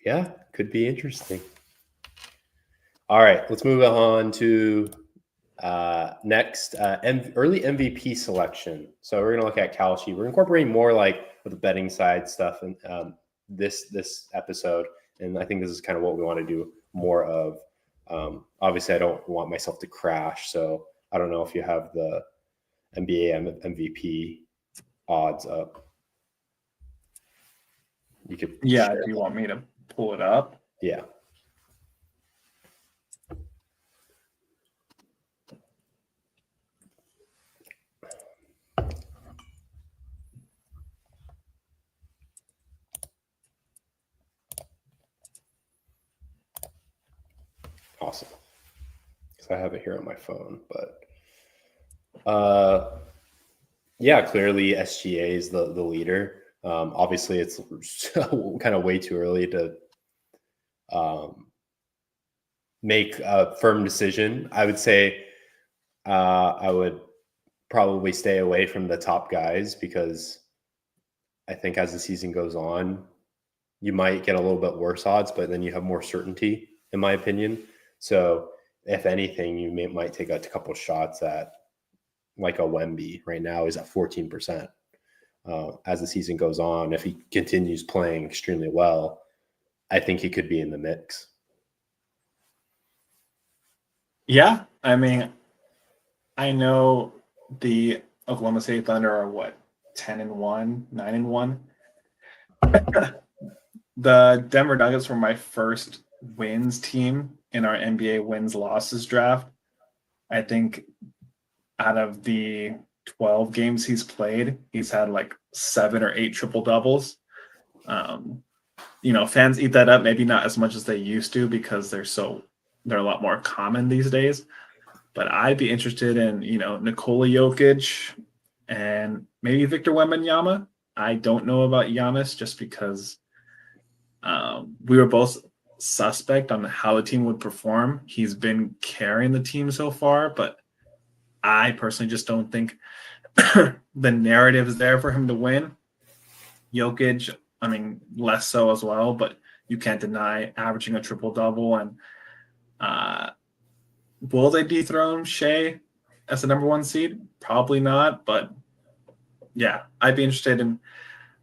Yeah, could be interesting. All right, let's move on to next early MVP selection. So we're going to look at Kalshi. We're incorporating more like with the betting side stuff in this episode, and I think this is kind of what we want to do more of. Obviously, I don't want myself to crash, so I don't know if you have the NBA MVP odds up. You could. Yeah, do you want me to pull it up? Yeah. Awesome. Because I have it here on my phone, but yeah, clearly SGA is the leader. Obviously, it's kind of way too early to make a firm decision. I would say I would probably stay away from the top guys because I think as the season goes on, you might get a little bit worse odds, but then you have more certainty, in my opinion. So if anything, you might take a couple shots at like a Wemby right now is at 14%. As the season goes on, if he continues playing extremely well, I think he could be in the mix. Yeah, I mean, I know the Oklahoma City Thunder are 10-1, 9-1. The Denver Nuggets were my first wins team in our NBA wins losses draft. I think out of the 12 games he's played, he's had like 7 or 8 triple doubles. Fans eat that up, maybe not as much as they used to because they're a lot more common these days. But I'd be interested in, Nikola Jokic and maybe Victor Wembanyama. I don't know about Giannis just because we were both suspect on how the team would perform. He's been carrying the team so far, but I personally just don't think the narrative is there for him to win. Jokic, I mean, less so as well, but you can't deny averaging a triple-double. And will they dethrone Shea as the number 1 seed? Probably not, but yeah, I'd be interested in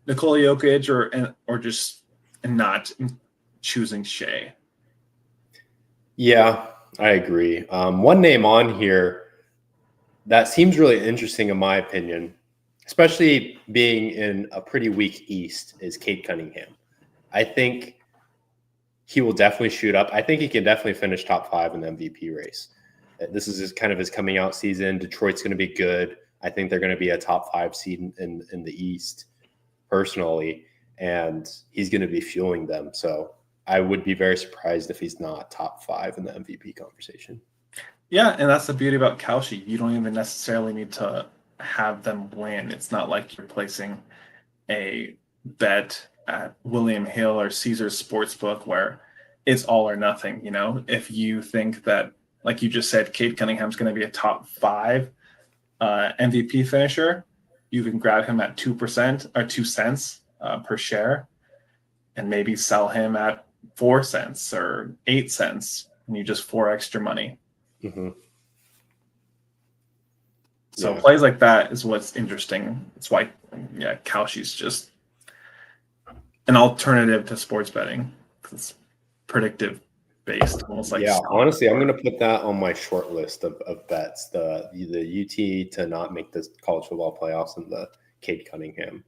Nikola Jokic or just not choosing Shea. Yeah, I agree. One name on here that seems really interesting, in my opinion, especially being in a pretty weak East, is Cade Cunningham. I think he will definitely shoot up. I think he can definitely finish top 5 in the MVP race. This is kind of his coming out season. Detroit's going to be good. I think they're going to be a top 5 seed in the East, personally, and he's going to be fueling them. So I would be very surprised if he's not top 5 in the MVP conversation. Yeah, and that's the beauty about Kalshi. You don't even necessarily need to have them win. It's not like you're placing a bet at William Hill or Caesars Sportsbook where it's all or nothing. If you think that, like you just said, Cade Cunningham's going to be a top 5 MVP finisher, you can grab him at 2% or 2 cents per share and maybe sell him at 4 cents or 8 cents, and you just 4 extra money. Mm-hmm. So plays like that is what's interesting. It's why, Kalshi's just an alternative to sports betting. It's predictive based, almost like honestly, I'm going to put that on my short list of bets. The UT to not make the college football playoffs and the Cade Cunningham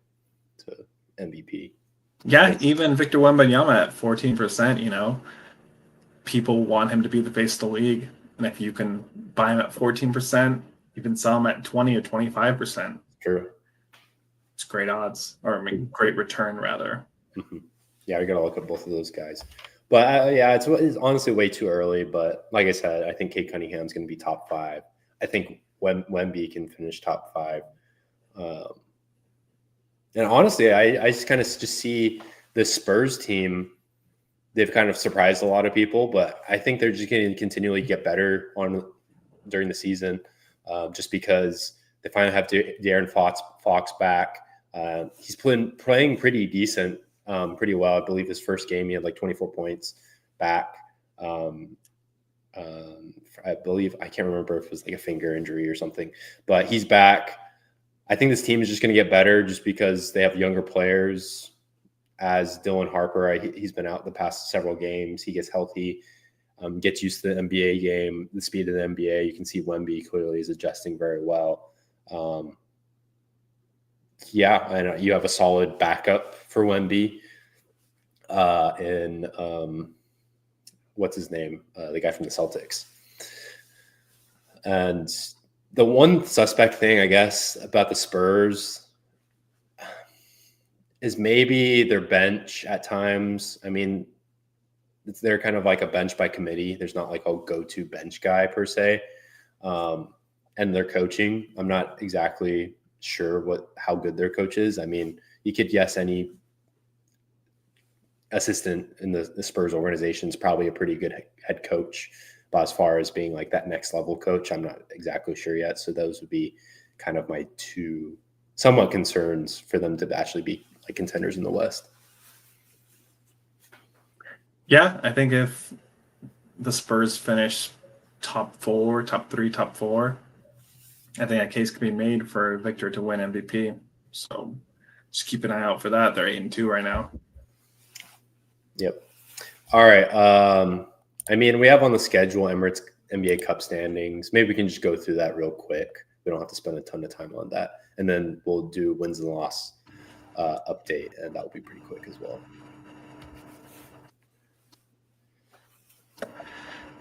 to MVP. Yeah, even Victor Wembanyama at 14%, people want him to be the face of the league. And if you can buy him at 14%, you can sell him at 20 or 25%. True. It's great odds, or great return, rather. Mm-hmm. Yeah, we got to look at both of those guys. But it's honestly way too early. But like I said, I think Cade Cunningham's going to be top 5. I think Wemby can finish top 5. And honestly, I just kind of just see the Spurs team. They've kind of surprised a lot of people, but I think they're just going to continually get better during the season, just because they finally have De'Aaron Fox back. He's playing pretty decent, pretty well. I believe his first game he had like 24 points back. I believe, I can't remember if it was like a finger injury or something, but he's back. I think this team is just going to get better just because they have younger players. As Dylan Harper, he's been out the past several games. He gets healthy, gets used to the NBA game, the speed of the NBA. You can see Wemby clearly is adjusting very well. And you have a solid backup for Wemby. What's his name? The guy from the Celtics. And the one suspect thing, I guess, about the Spurs is maybe their bench at times. I mean, they're kind of like a bench by committee. There's not like a go-to bench guy per se. And their coaching, I'm not exactly sure how good their coach is. I mean, you could guess any assistant in the Spurs organization is probably a pretty good head coach. But as far as being like that next level coach, I'm not exactly sure yet. So those would be kind of my two somewhat concerns for them to actually be like contenders in the West. Yeah, I think if the Spurs finish top 4, top 3, top 4, I think a case could be made for Victor to win MVP. So just keep an eye out for that. They're 8-2 right now. Yep. All right. I mean, we have on the schedule Emirates NBA Cup standings. Maybe we can just go through that real quick. We don't have to spend a ton of time on that. And then we'll do wins and loss update, and that'll be pretty quick as well.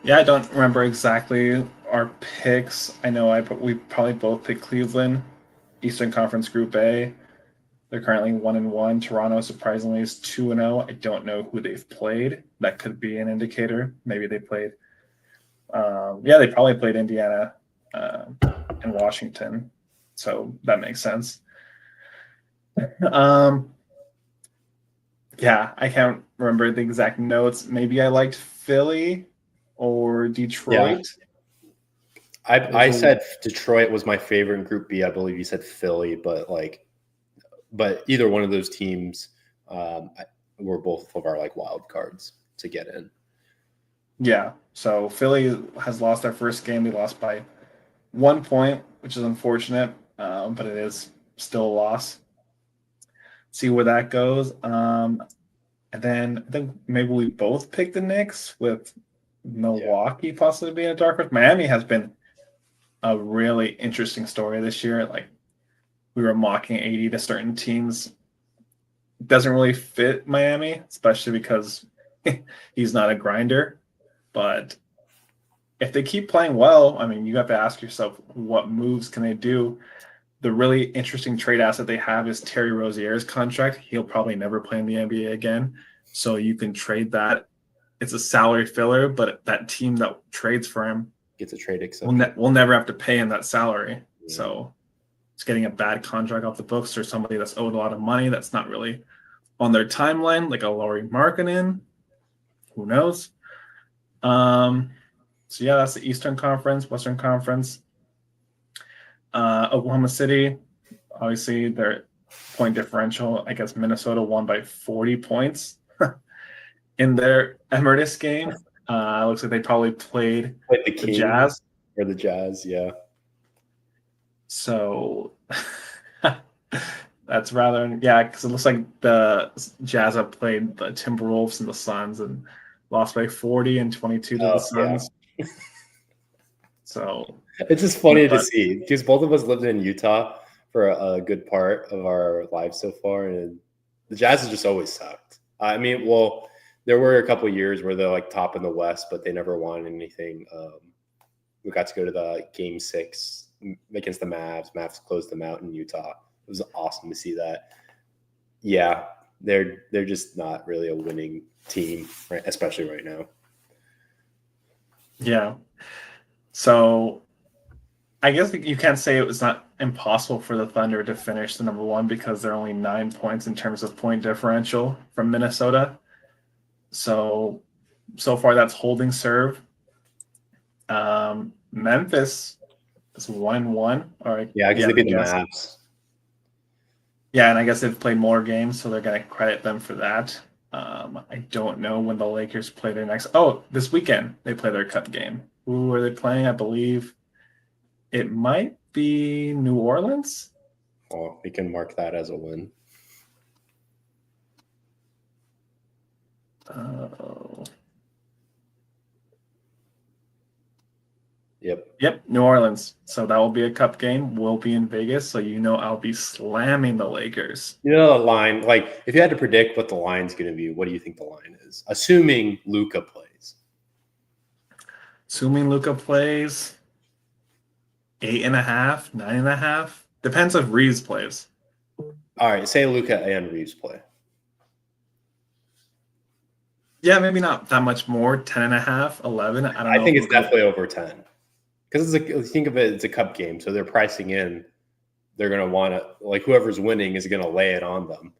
Yeah, I don't remember exactly our picks. I know we probably both picked Cleveland, Eastern Conference Group A. They're currently 1-1. Toronto, surprisingly, is 2-0. I don't know who they've played. That could be an indicator. Maybe they played. They probably played Indiana and Washington. So that makes sense. I can't remember the exact notes. Maybe I liked Philly or Detroit. Yeah. I said Detroit was my favorite in Group B. I believe you said Philly, but either one of those teams were both of our like wild cards to get in. Yeah. So Philly has lost their first game. They lost by 1 point, which is unfortunate, but it is still a loss. See where that goes. And then I think maybe we both picked the Knicks with Milwaukee possibly being a dark horse. Miami has been a really interesting story this year. Like, we were mocking 80 to certain teams. It doesn't really fit Miami, especially because he's not a grinder. But if they keep playing well, I mean, you have to ask yourself, what moves can they do? The really interesting trade asset they have is Terry Rozier's contract. He'll probably never play in the NBA again. So you can trade that. It's a salary filler, but that team that trades for him gets a trade exception. We'll never have to pay him that salary. Yeah. So it's getting a bad contract off the books or somebody that's owed a lot of money that's not really on their timeline, like a Lauri Markkanen. Who knows? So that's the Eastern Conference. Western Conference. Oklahoma City, obviously their point differential. I guess Minnesota won by 40 points in their Emeritus game. Looks like they probably played the Jazz. Or the Jazz, yeah. So that's rather, because it looks like the Jazz have played the Timberwolves and the Suns, and lost by 40 and 22 to the Suns. Yeah. So it's just funny to see because both of us lived in Utah for a good part of our lives so far, and the Jazz has just always sucked. I mean, well, there were a couple of years where they're like top in the West, but they never won anything. We got to go to the Game 6 against the Mavs. Mavs closed them out in Utah. It was awesome to see that. Yeah, they're just not really a winning team, right? Especially right now. Yeah. So I guess you can't say it was not impossible for the Thunder to finish the number one because they're only 9 points in terms of point differential from Minnesota. So far that's holding serve. Memphis is 1-1. All right. Yeah, because they beat the Mavs. Yeah, and I guess they've played more games, so they're going to credit them for that. I don't know when the Lakers play their next. Oh, this weekend they play their cup game. Who are they playing? I believe it might be New Orleans. Oh, we can mark that as a win. Yep, New Orleans. So that will be a cup game. We'll be in Vegas, so I'll be slamming the Lakers. You know the line, like if you had to predict what the line's going to be, what do you think the line is? Assuming Luka plays. Assuming Luka plays 8.5, 9.5. Depends if Reeves plays. All right, say Luka and Reeves play. Yeah, maybe not that much more. 10.5, 11. I don't know. I think it's definitely over 10. Because think of it, it's a cup game, so they're pricing in. They're going to want to, like, whoever's winning is going to lay it on them.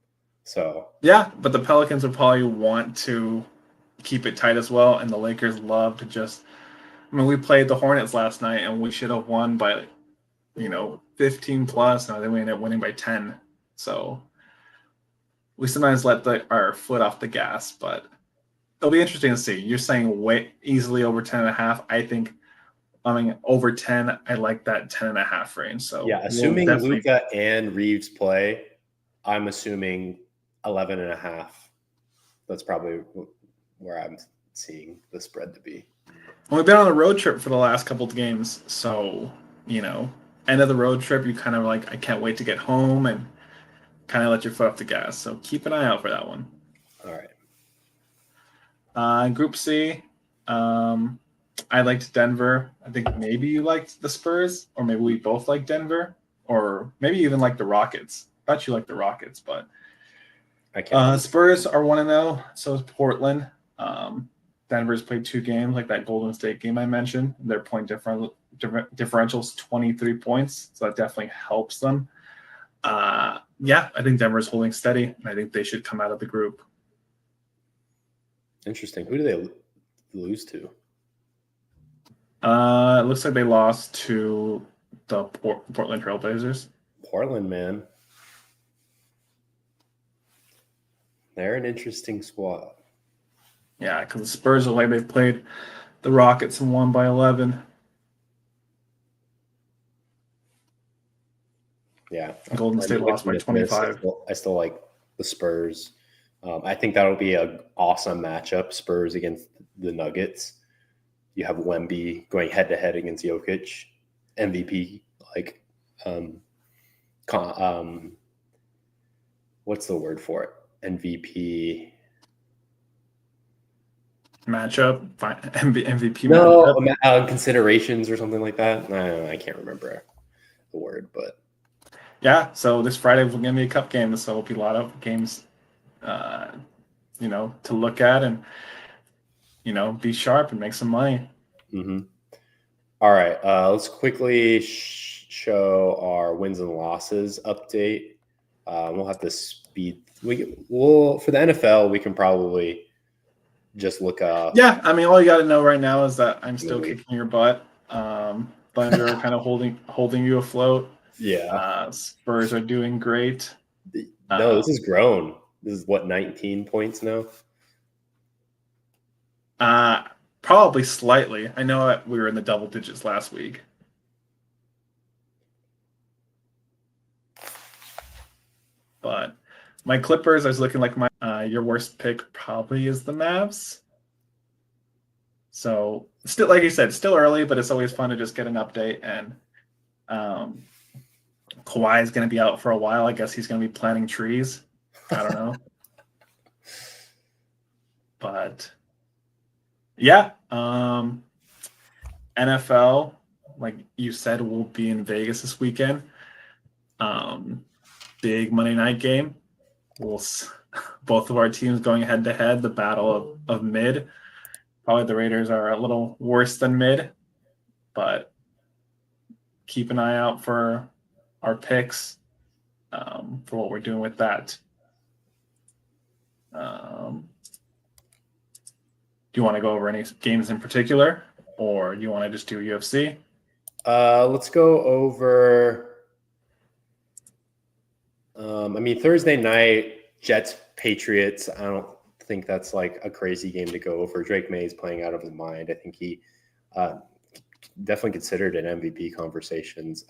So yeah, but the Pelicans will probably want to keep it tight as well, and the Lakers love to just. I mean, we played the Hornets last night, and we should have won by, 15 plus. Now they ended up winning by 10. So we sometimes let our foot off the gas, but it'll be interesting to see. You're saying way easily over 10.5. I think. Over 10, I like that 10.5 range. So yeah, assuming Luka and Reeves play, I'm assuming 11.5. That's probably where I'm seeing the spread to be. We've been on a road trip for the last couple of games, so end of the road trip, you kind of like, I can't wait to get home and kind of let your foot off the gas. So keep an eye out for that one. All right. Group C. I liked Denver. I think maybe you liked the Spurs, or maybe we both like Denver, or maybe even like the Rockets. I thought you liked the Rockets, but I can't. Spurs are 1-0. So is Portland. Denver's played 2 games, like that Golden State game I mentioned. Their point differential's 23 points, so that definitely helps them. Yeah, I think Denver's holding steady, and I think they should come out of the group. Interesting. Who do they lose to? It looks like they lost to the Portland Trailblazers. Portland, man. They're an interesting squad. Yeah, because the Spurs are like they've played the Rockets and won by 11. Yeah. Golden State lost by 25. I still like the Spurs. I think that'll be an awesome matchup, Spurs against the Nuggets. You have Wemby going head-to-head against Jokic, MVP, like, what's the word for it? MVP matchup, MVP matchup. Considerations or something like that. I can't remember the word, but yeah. So this Friday we're gonna be a cup game, so it'll be a lot of games, to look at and be sharp and make some money. Mm-hmm. All right, let's quickly show our wins and losses update. We'll have to speed. We'll for the NFL, we can probably just look up. Yeah, I mean, all you got to know right now is that I'm still kicking your butt. Thunder are kind of holding you afloat. Yeah. Spurs are doing great. No, this has grown. This is what, 19 points now? Probably slightly. I know we were in the double digits last week. But my Clippers, I was looking like your worst pick probably is the Mavs. So still, like you said, still early, but it's always fun to just get an update. And Kawhi is going to be out for a while. I guess he's going to be planting trees. I don't know. But yeah, NFL, like you said, will be in Vegas this weekend. Big Monday night game. Both of our teams going head to head. The battle of mid. Probably the Raiders are a little worse than mid, but keep an eye out for our picks for what we're doing with that. Do you want to go over any games in particular, or do you want to just do UFC? Let's go over. Thursday night, Jets Patriots. I don't think that's like a crazy game to go over. Drake May is playing out of his mind. I think he definitely considered in MVP conversations.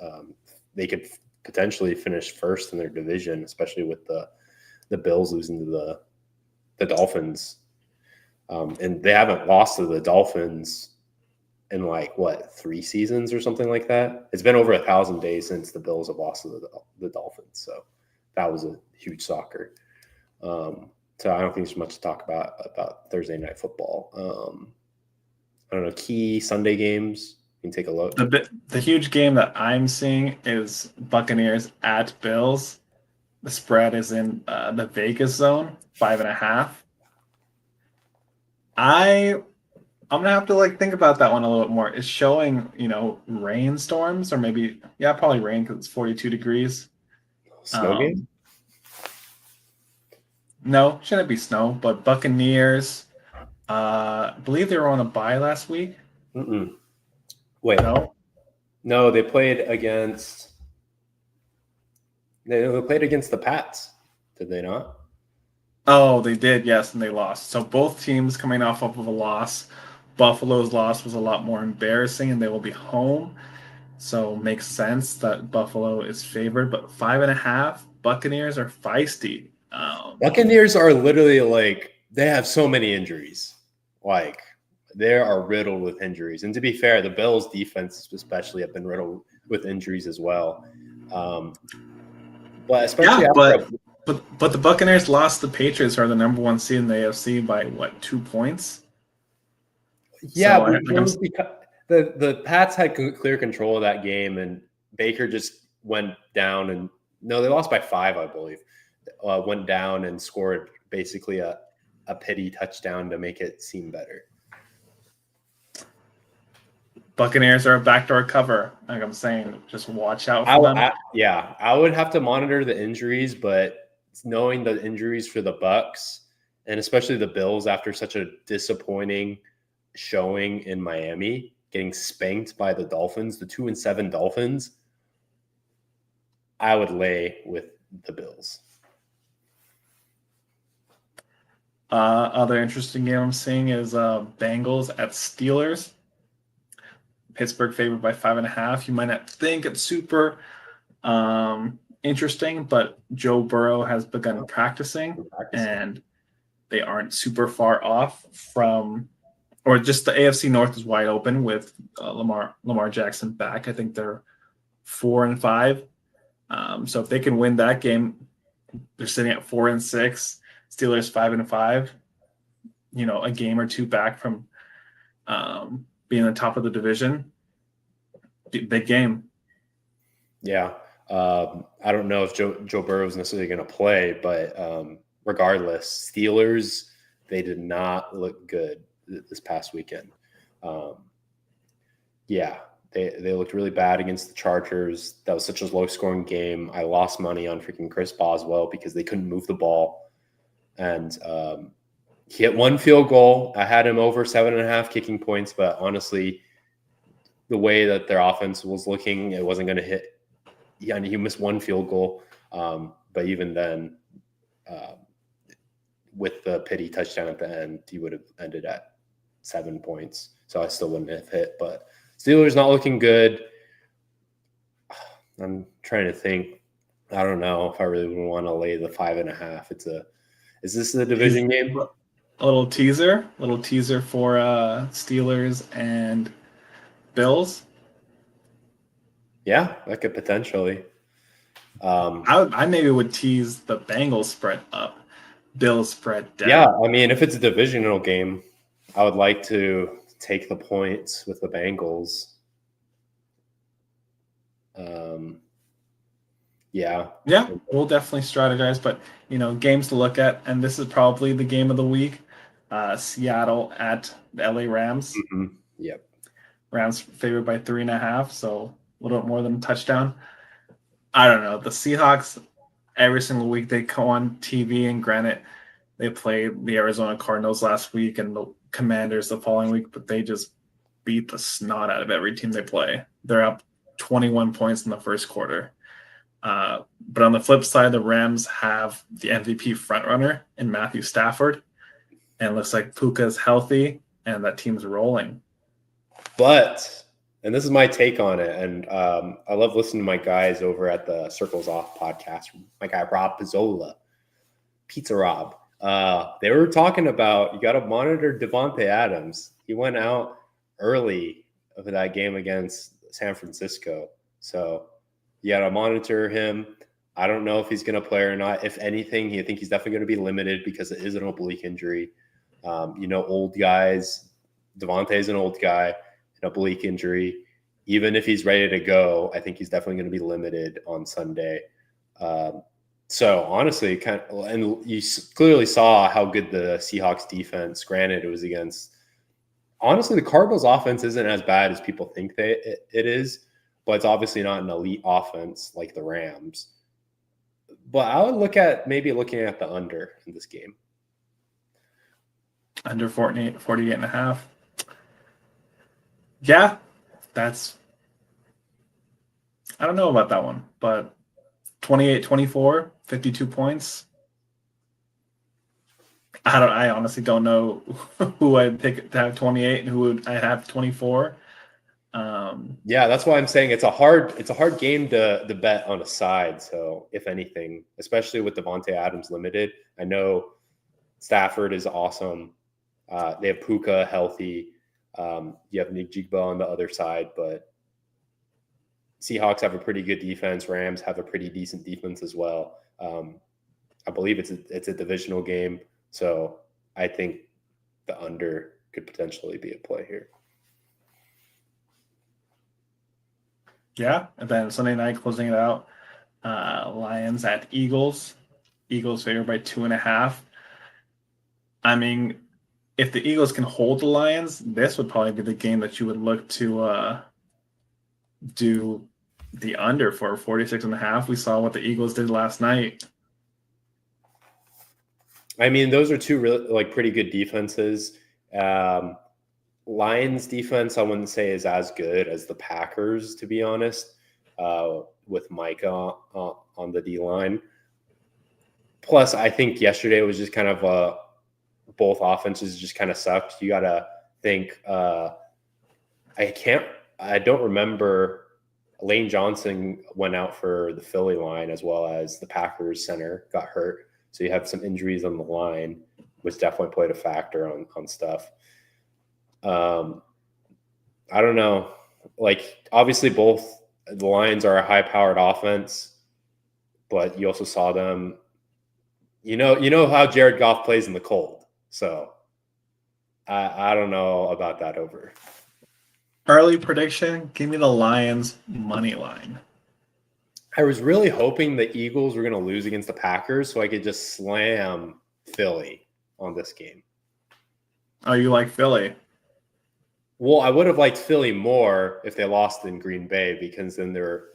They could potentially finish first in their division, especially with the Bills losing to the Dolphins. And they haven't lost to the Dolphins in 3 seasons or something like that. It's been over 1,000 days since the Bills have lost to the Dolphins. So that was a huge shocker. So I don't think there's much to talk about Thursday night football. I don't know, key Sunday games. You can take a look. The huge game that I'm seeing is Buccaneers at Bills. The spread is in the Vegas zone, 5.5. I'm gonna have to think about that one a little bit more. It's showing, rainstorms, or maybe probably rain because it's 42 degrees. Snow game? No, shouldn't be snow. But Buccaneers, I believe they were on a bye last week. Wait, no, they played against. They played against the Pats, did they not? Oh, they did, yes, and they lost. So both teams coming off of a loss. Buffalo's loss was a lot more embarrassing, and they will be home. So it makes sense that Buffalo is favored, but 5.5. Buccaneers are feisty. Buccaneers are literally they have so many injuries. They are riddled with injuries. And to be fair, the Bills' defense especially have been riddled with injuries as well. But especially But the Buccaneers lost the Patriots, who are the number 1 seed in the AFC, by 2 points? Yeah, so the Pats had clear control of that game, and Baker just went down and they lost by 5, I believe. Went down and scored basically a pity touchdown to make it seem better. Buccaneers are a backdoor cover. Like I'm saying, just watch out for them. I would have to monitor the injuries, but knowing the injuries for the Bucs and especially the Bills after such a disappointing showing in Miami, getting spanked by the Dolphins, the 2-7 Dolphins, I would lay with the Bills. Other interesting game I'm seeing is Bengals at Steelers. Pittsburgh favored by 5.5. You might not think it's super interesting, but Joe Burrow has begun practicing, and they aren't super far off from, or just the AFC North is wide open with Lamar Jackson back. I think they're 4-5. So if they can win that game, they're sitting at 4-6. Steelers 5-5. A game or two back from being on top of the division. Big game. Yeah. I don't know if Joe Burrow is necessarily going to play, but regardless, Steelers, they did not look good this past weekend. They looked really bad against the Chargers. That was such a low-scoring game. I lost money on freaking Chris Boswell because they couldn't move the ball. And he hit 1 field goal. I had him over 7.5 kicking points, but honestly, the way that their offense was looking, it wasn't going to hit. Yeah, he missed 1 field goal. But even then, with the pity touchdown at the end, he would have ended at 7 points. So I still wouldn't have hit. But Steelers not looking good. I'm trying to think. I don't know if I really want to lay the 5.5. Is this the division game? A little teaser for Steelers and Bills. Yeah, that could potentially. I maybe would tease the Bengals spread up, Bills spread down. Yeah, I mean, if it's a divisional game, I would like to take the points with the Bengals. Yeah, we'll definitely strategize, but games to look at, and this is probably the game of the week. Seattle at the LA Rams. Mm-hmm. Yep. Rams favored by 3.5, so a little bit more than a touchdown. I don't know. The Seahawks, every single week they go on TV, and granted, they played the Arizona Cardinals last week and the Commanders the following week, but they just beat the snot out of every team they play. They're up 21 points in the first quarter. But on the flip side, the Rams have the MVP frontrunner in Matthew Stafford, and it looks like Puka's healthy, and that team's rolling. But, and this is my take on it, and I love listening to my guys over at the Circles Off podcast, my guy Rob Pizzola, Pizza Rob. They were talking about you got to monitor Devontae Adams. He went out early of that game against San Francisco, so you got to monitor him. I don't know if he's going to play or not. If anything, I think he's definitely going to be limited because it is an oblique injury. Old guys, Devontae's an old guy, an oblique injury. Even if he's ready to go, I think he's definitely going to be limited on Sunday. So honestly, and you clearly saw how good the Seahawks defense. Granted, it was against. Honestly, the Cardinals' offense isn't as bad as people think it is, but it's obviously not an elite offense like the Rams. But I would looking at the under in this game. Under 48.5. Yeah, that's. I don't know about that one, but 28-24, 52 points. I honestly don't know who I'd pick to have 28 and who I'd have 24. Yeah, that's why I'm saying it's a hard game to bet on a side. So if anything, especially with Devontae Adams limited, I know Stafford is awesome. They have Puka healthy. You have Nick Jigba on the other side, but Seahawks have a pretty good defense. Rams have a pretty decent defense as well. I believe it's a divisional game, so I think the under could potentially be a play here. Yeah, and then Sunday night closing it out, Lions at Eagles. Eagles favored by 2.5. I mean, if the Eagles can hold the Lions, this would probably be the game that you would look to do the under for 46.5. We saw what the Eagles did last night. I mean, those are two really pretty good defenses. Lions defense, I wouldn't say is as good as the Packers, to be honest, with Micah on the D-line. Plus, I think yesterday was just kind of both offenses just kind of sucked. You got to think I don't remember Lane Johnson went out for the Philly line as well as the Packers center got hurt. So you have some injuries on the line, which definitely played a factor on stuff. I don't know. Obviously, both the Lions are a high-powered offense, but you also saw them. You know how Jared Goff plays in the cold, so I don't know about that over. Early prediction: give me the Lions money line. I was really hoping the Eagles were going to lose against the Packers, so I could just slam Philly on this game. Oh, you like Philly? Well, I would have liked Philly more if they lost in Green Bay because then they're,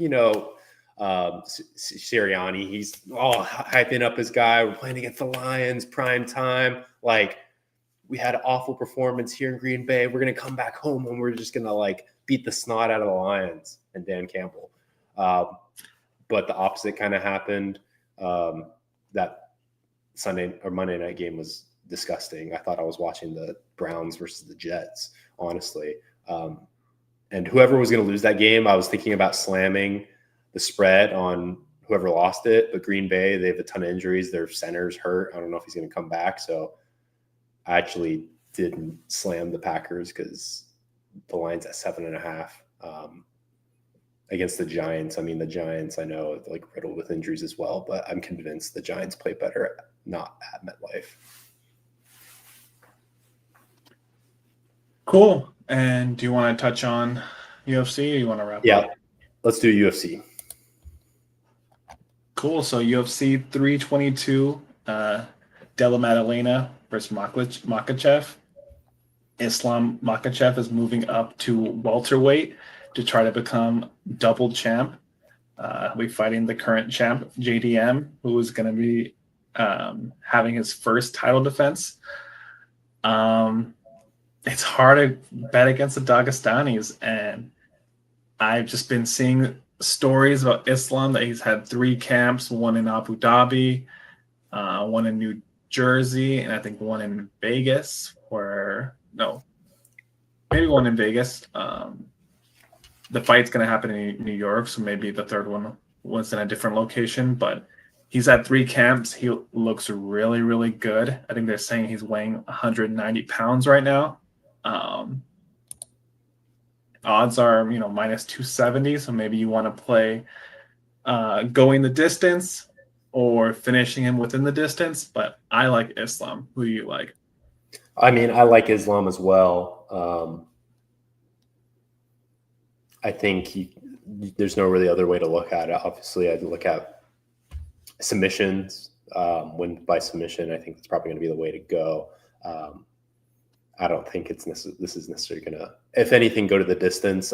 Sirianni, he's all hyping up his guy. We're playing against the Lions, prime time. We had an awful performance here in Green Bay. We're going to come back home and we're just going to beat the snot out of the Lions and Dan Campbell. But the opposite kind of happened. That Sunday or Monday night game was disgusting. I thought I was watching the Browns versus the Jets, honestly. And whoever was going to lose that game, I was thinking about slamming the spread on whoever lost it. But Green Bay, they have a ton of injuries. Their center's hurt. I don't know if he's going to come back. So I actually didn't slam the Packers because the line's at 7.5 against the Giants. I mean, the Giants, I know, like riddled with injuries as well, but I'm convinced the Giants play better not at MetLife. Cool. And do you want to touch on UFC or you want to wrap up? Yeah, let's do UFC. Cool. So UFC 322, Della Maddalena versus Makhachev. Islam Makhachev is moving up to welterweight to try to become double champ. We're fighting the current champ, JDM, who is going to be having his first title defense. It's hard to bet against the Dagestanis, and I've just been seeing stories about Islam that he's had 3 camps, one in Abu Dhabi, one in New Jersey, and I think one in Vegas, maybe one in Vegas. The fight's going to happen in New York, so maybe the third one was in a different location, but he's had 3 camps. He looks really, really good. I think they're saying he's weighing 190 pounds right now. Odds are, minus 270, so maybe you want to play going the distance or finishing him within the distance, but I like Islam. Who do you like? I mean, I like Islam as well. I think there's no really other way to look at it. Obviously, I'd look at submissions, win by submission. I think that's probably going to be the way to go. I don't think this is necessarily going to, if anything, go to the distance.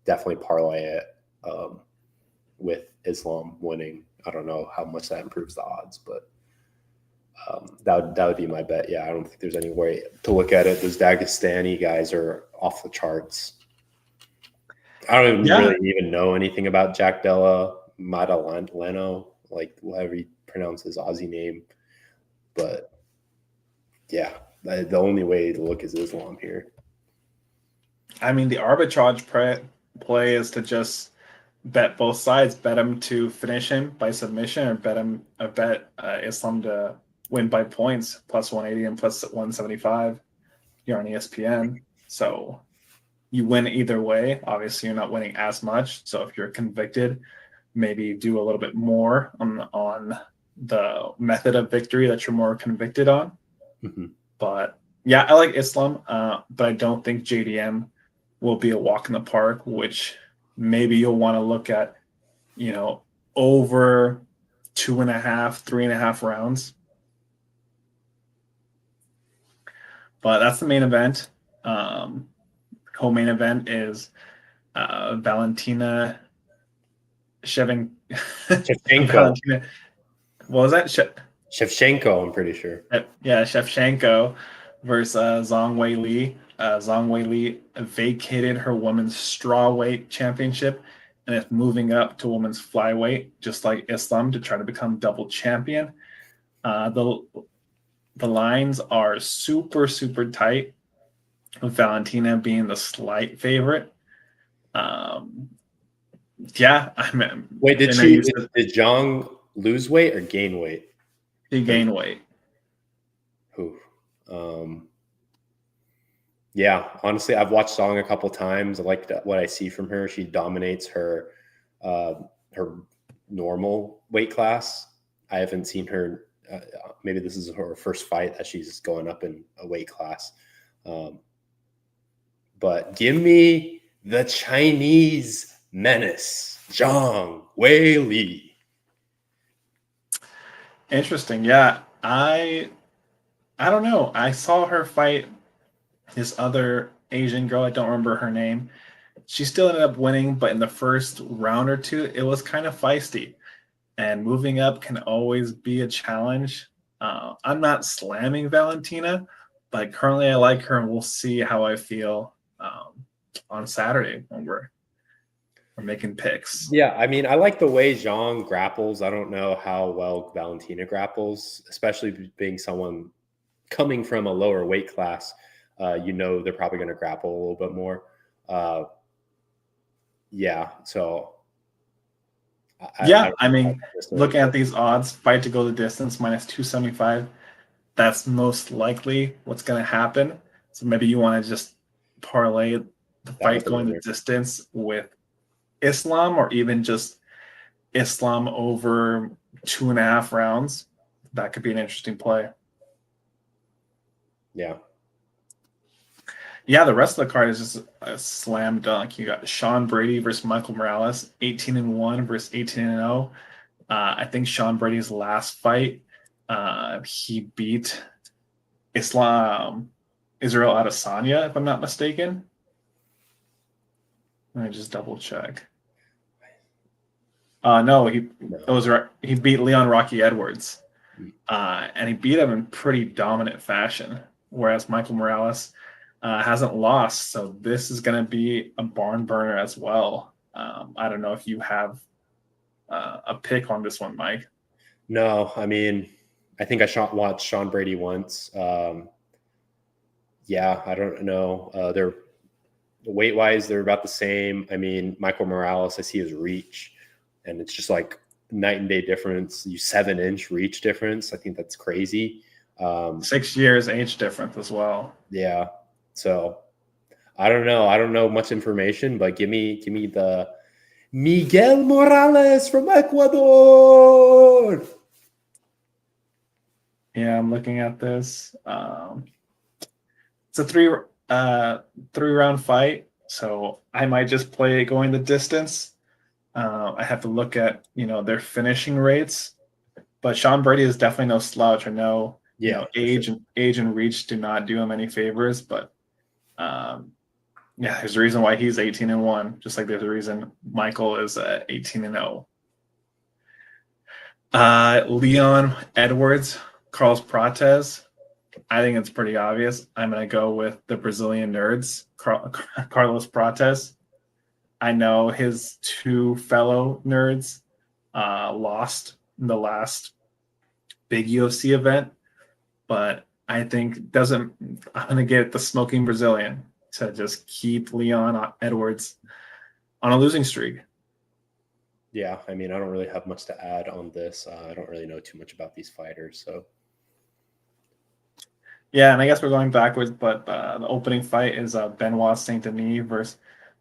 Definitely parlay it with Islam winning. I don't know how much that improves the odds, but that would be my bet. Yeah, I don't think there's any way to look at it. Those Dagestani guys are off the charts. I don't really even know anything about Jack Della Maddalena, like however you pronounce his Aussie name. But yeah, the only way to look is Islam here. I mean, the arbitrage play is to just bet both sides. Bet him to finish him by submission, or bet Islam to win by points, plus 180 and plus 175. You're on ESPN, so you win either way. Obviously, you're not winning as much. So if you're convicted, maybe do a little bit more on the method of victory that you're more convicted on. Mm-hmm. But yeah, I like Islam, but I don't think JDM will be a walk in the park, which maybe you'll want to look at, over 2.5, 3.5 rounds. But that's the main event. Co-main event is Valentina Shevchenko. What was that? Shevchenko, I'm pretty sure. Yeah, Shevchenko versus Zhang Weili. Zhang Weili vacated her women's strawweight championship and is moving up to women's flyweight, just like Islam, to try to become double champion. The lines are super, super tight, with Valentina being the slight favorite. Yeah, I mean, wait, did Zhang lose weight or gain weight? She gained weight. Ooh. Yeah, honestly, I've watched Zhang a couple times. I like what I see from her. She dominates her normal weight class. I haven't seen her. Maybe this is her first fight that she's going up in a weight class. But give me the Chinese menace, Zhang Weili. Interesting. Yeah, I don't know. I saw her fight this other Asian girl. I don't remember her name. She still ended up winning, but in the first round or two, it was kind of feisty. And moving up can always be a challenge. I'm not slamming Valentina, but currently I like her, and we'll see how I feel on Saturday when we're making picks. Yeah, I mean, I like the way Zhang grapples. I don't know how well Valentina grapples, especially being someone coming from a lower weight class. They're probably going to grapple a little bit more. So. I mean, looking at these odds, fight to go the distance, minus 275. that's most likely what's going to happen. So maybe you want to just parlay the fight going the distance with Islam, or even just Islam over 2.5 rounds. That could be an interesting play. Yeah. Yeah, the rest of the card is just a slam dunk. You got Sean Brady versus Michael Morales, 18-1 versus 18-0. I think Sean Brady's last fight, he beat Israel Adesanya, if I'm not mistaken. Let me just double check. No, he beat Leon Rocky Edwards, and he beat him in pretty dominant fashion. Whereas Michael Morales hasn't lost, so this is going to be a barn burner as well. I don't know if you have a pick on this one, Mike. No, I mean, I think I watched Sean Brady once. Yeah, I don't know. They're weight-wise, they're about the same. I mean, Michael Morales, I see his reach, and it's just like night and day difference. 7-inch reach difference. I think that's crazy. 6 years age difference as well. Yeah. So I don't know. I don't know much information, but give me the Miguel Morales from Ecuador. Yeah, I'm looking at this. It's a three-round fight, so I might just play it going the distance. I have to look at their finishing rates, but Sean Brady is definitely no slouch. I know age and reach do not do him any favors, but there's a reason why he's 18-1, just like there's a reason Michael is 18-0. Leon Edwards, Carlos Prates. I think it's pretty obvious. I'm going to go with the Brazilian nerds, Carlos Prates. I know his two fellow nerds lost in the last big UFC event, but I think I'm going to get the smoking Brazilian to just keep Leon Edwards on a losing streak. Yeah, I mean, I don't really have much to add on this. I don't really know too much about these fighters, so. Yeah, and I guess we're going backwards, but the opening fight is Benoit Saint-Denis versus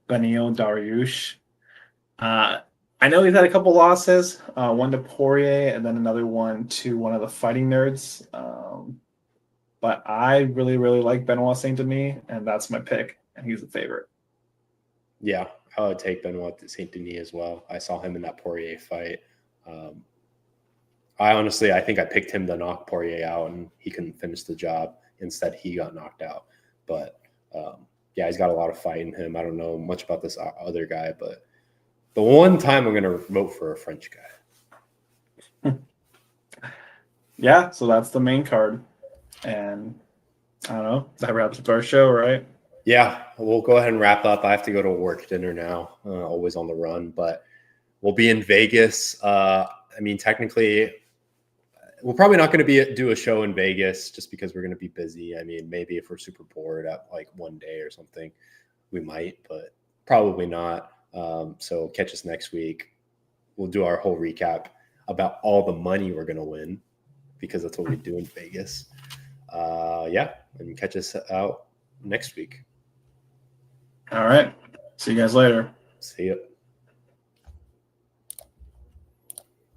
Beneil Dariush. I know he's had a couple losses, one to Poirier and then another one to one of the fighting nerds. But I really, really like Benoit Saint-Denis, and that's my pick, and he's the favorite. Yeah, I would take Benoit Saint-Denis as well. I saw him in that Poirier fight. I think I picked him to knock Poirier out, and he couldn't finish the job. Instead, he got knocked out. But, he's got a lot of fight in him. I don't know much about this other guy, but the one time I'm going to vote for a French guy. Yeah, so that's the main card. And I don't know, that wraps up our show, right? Yeah, we'll go ahead and wrap up. I have to go to work dinner now, always on the run, but we'll be in Vegas. Technically, we're probably not going to do a show in Vegas just because we're going to be busy. I mean, maybe if we're super bored at like one day or something, we might, but probably not. So catch us next week. We'll do our whole recap about all the money we're going to win because that's what we do in Vegas. And catch us out next week. All right. See you guys later. See ya.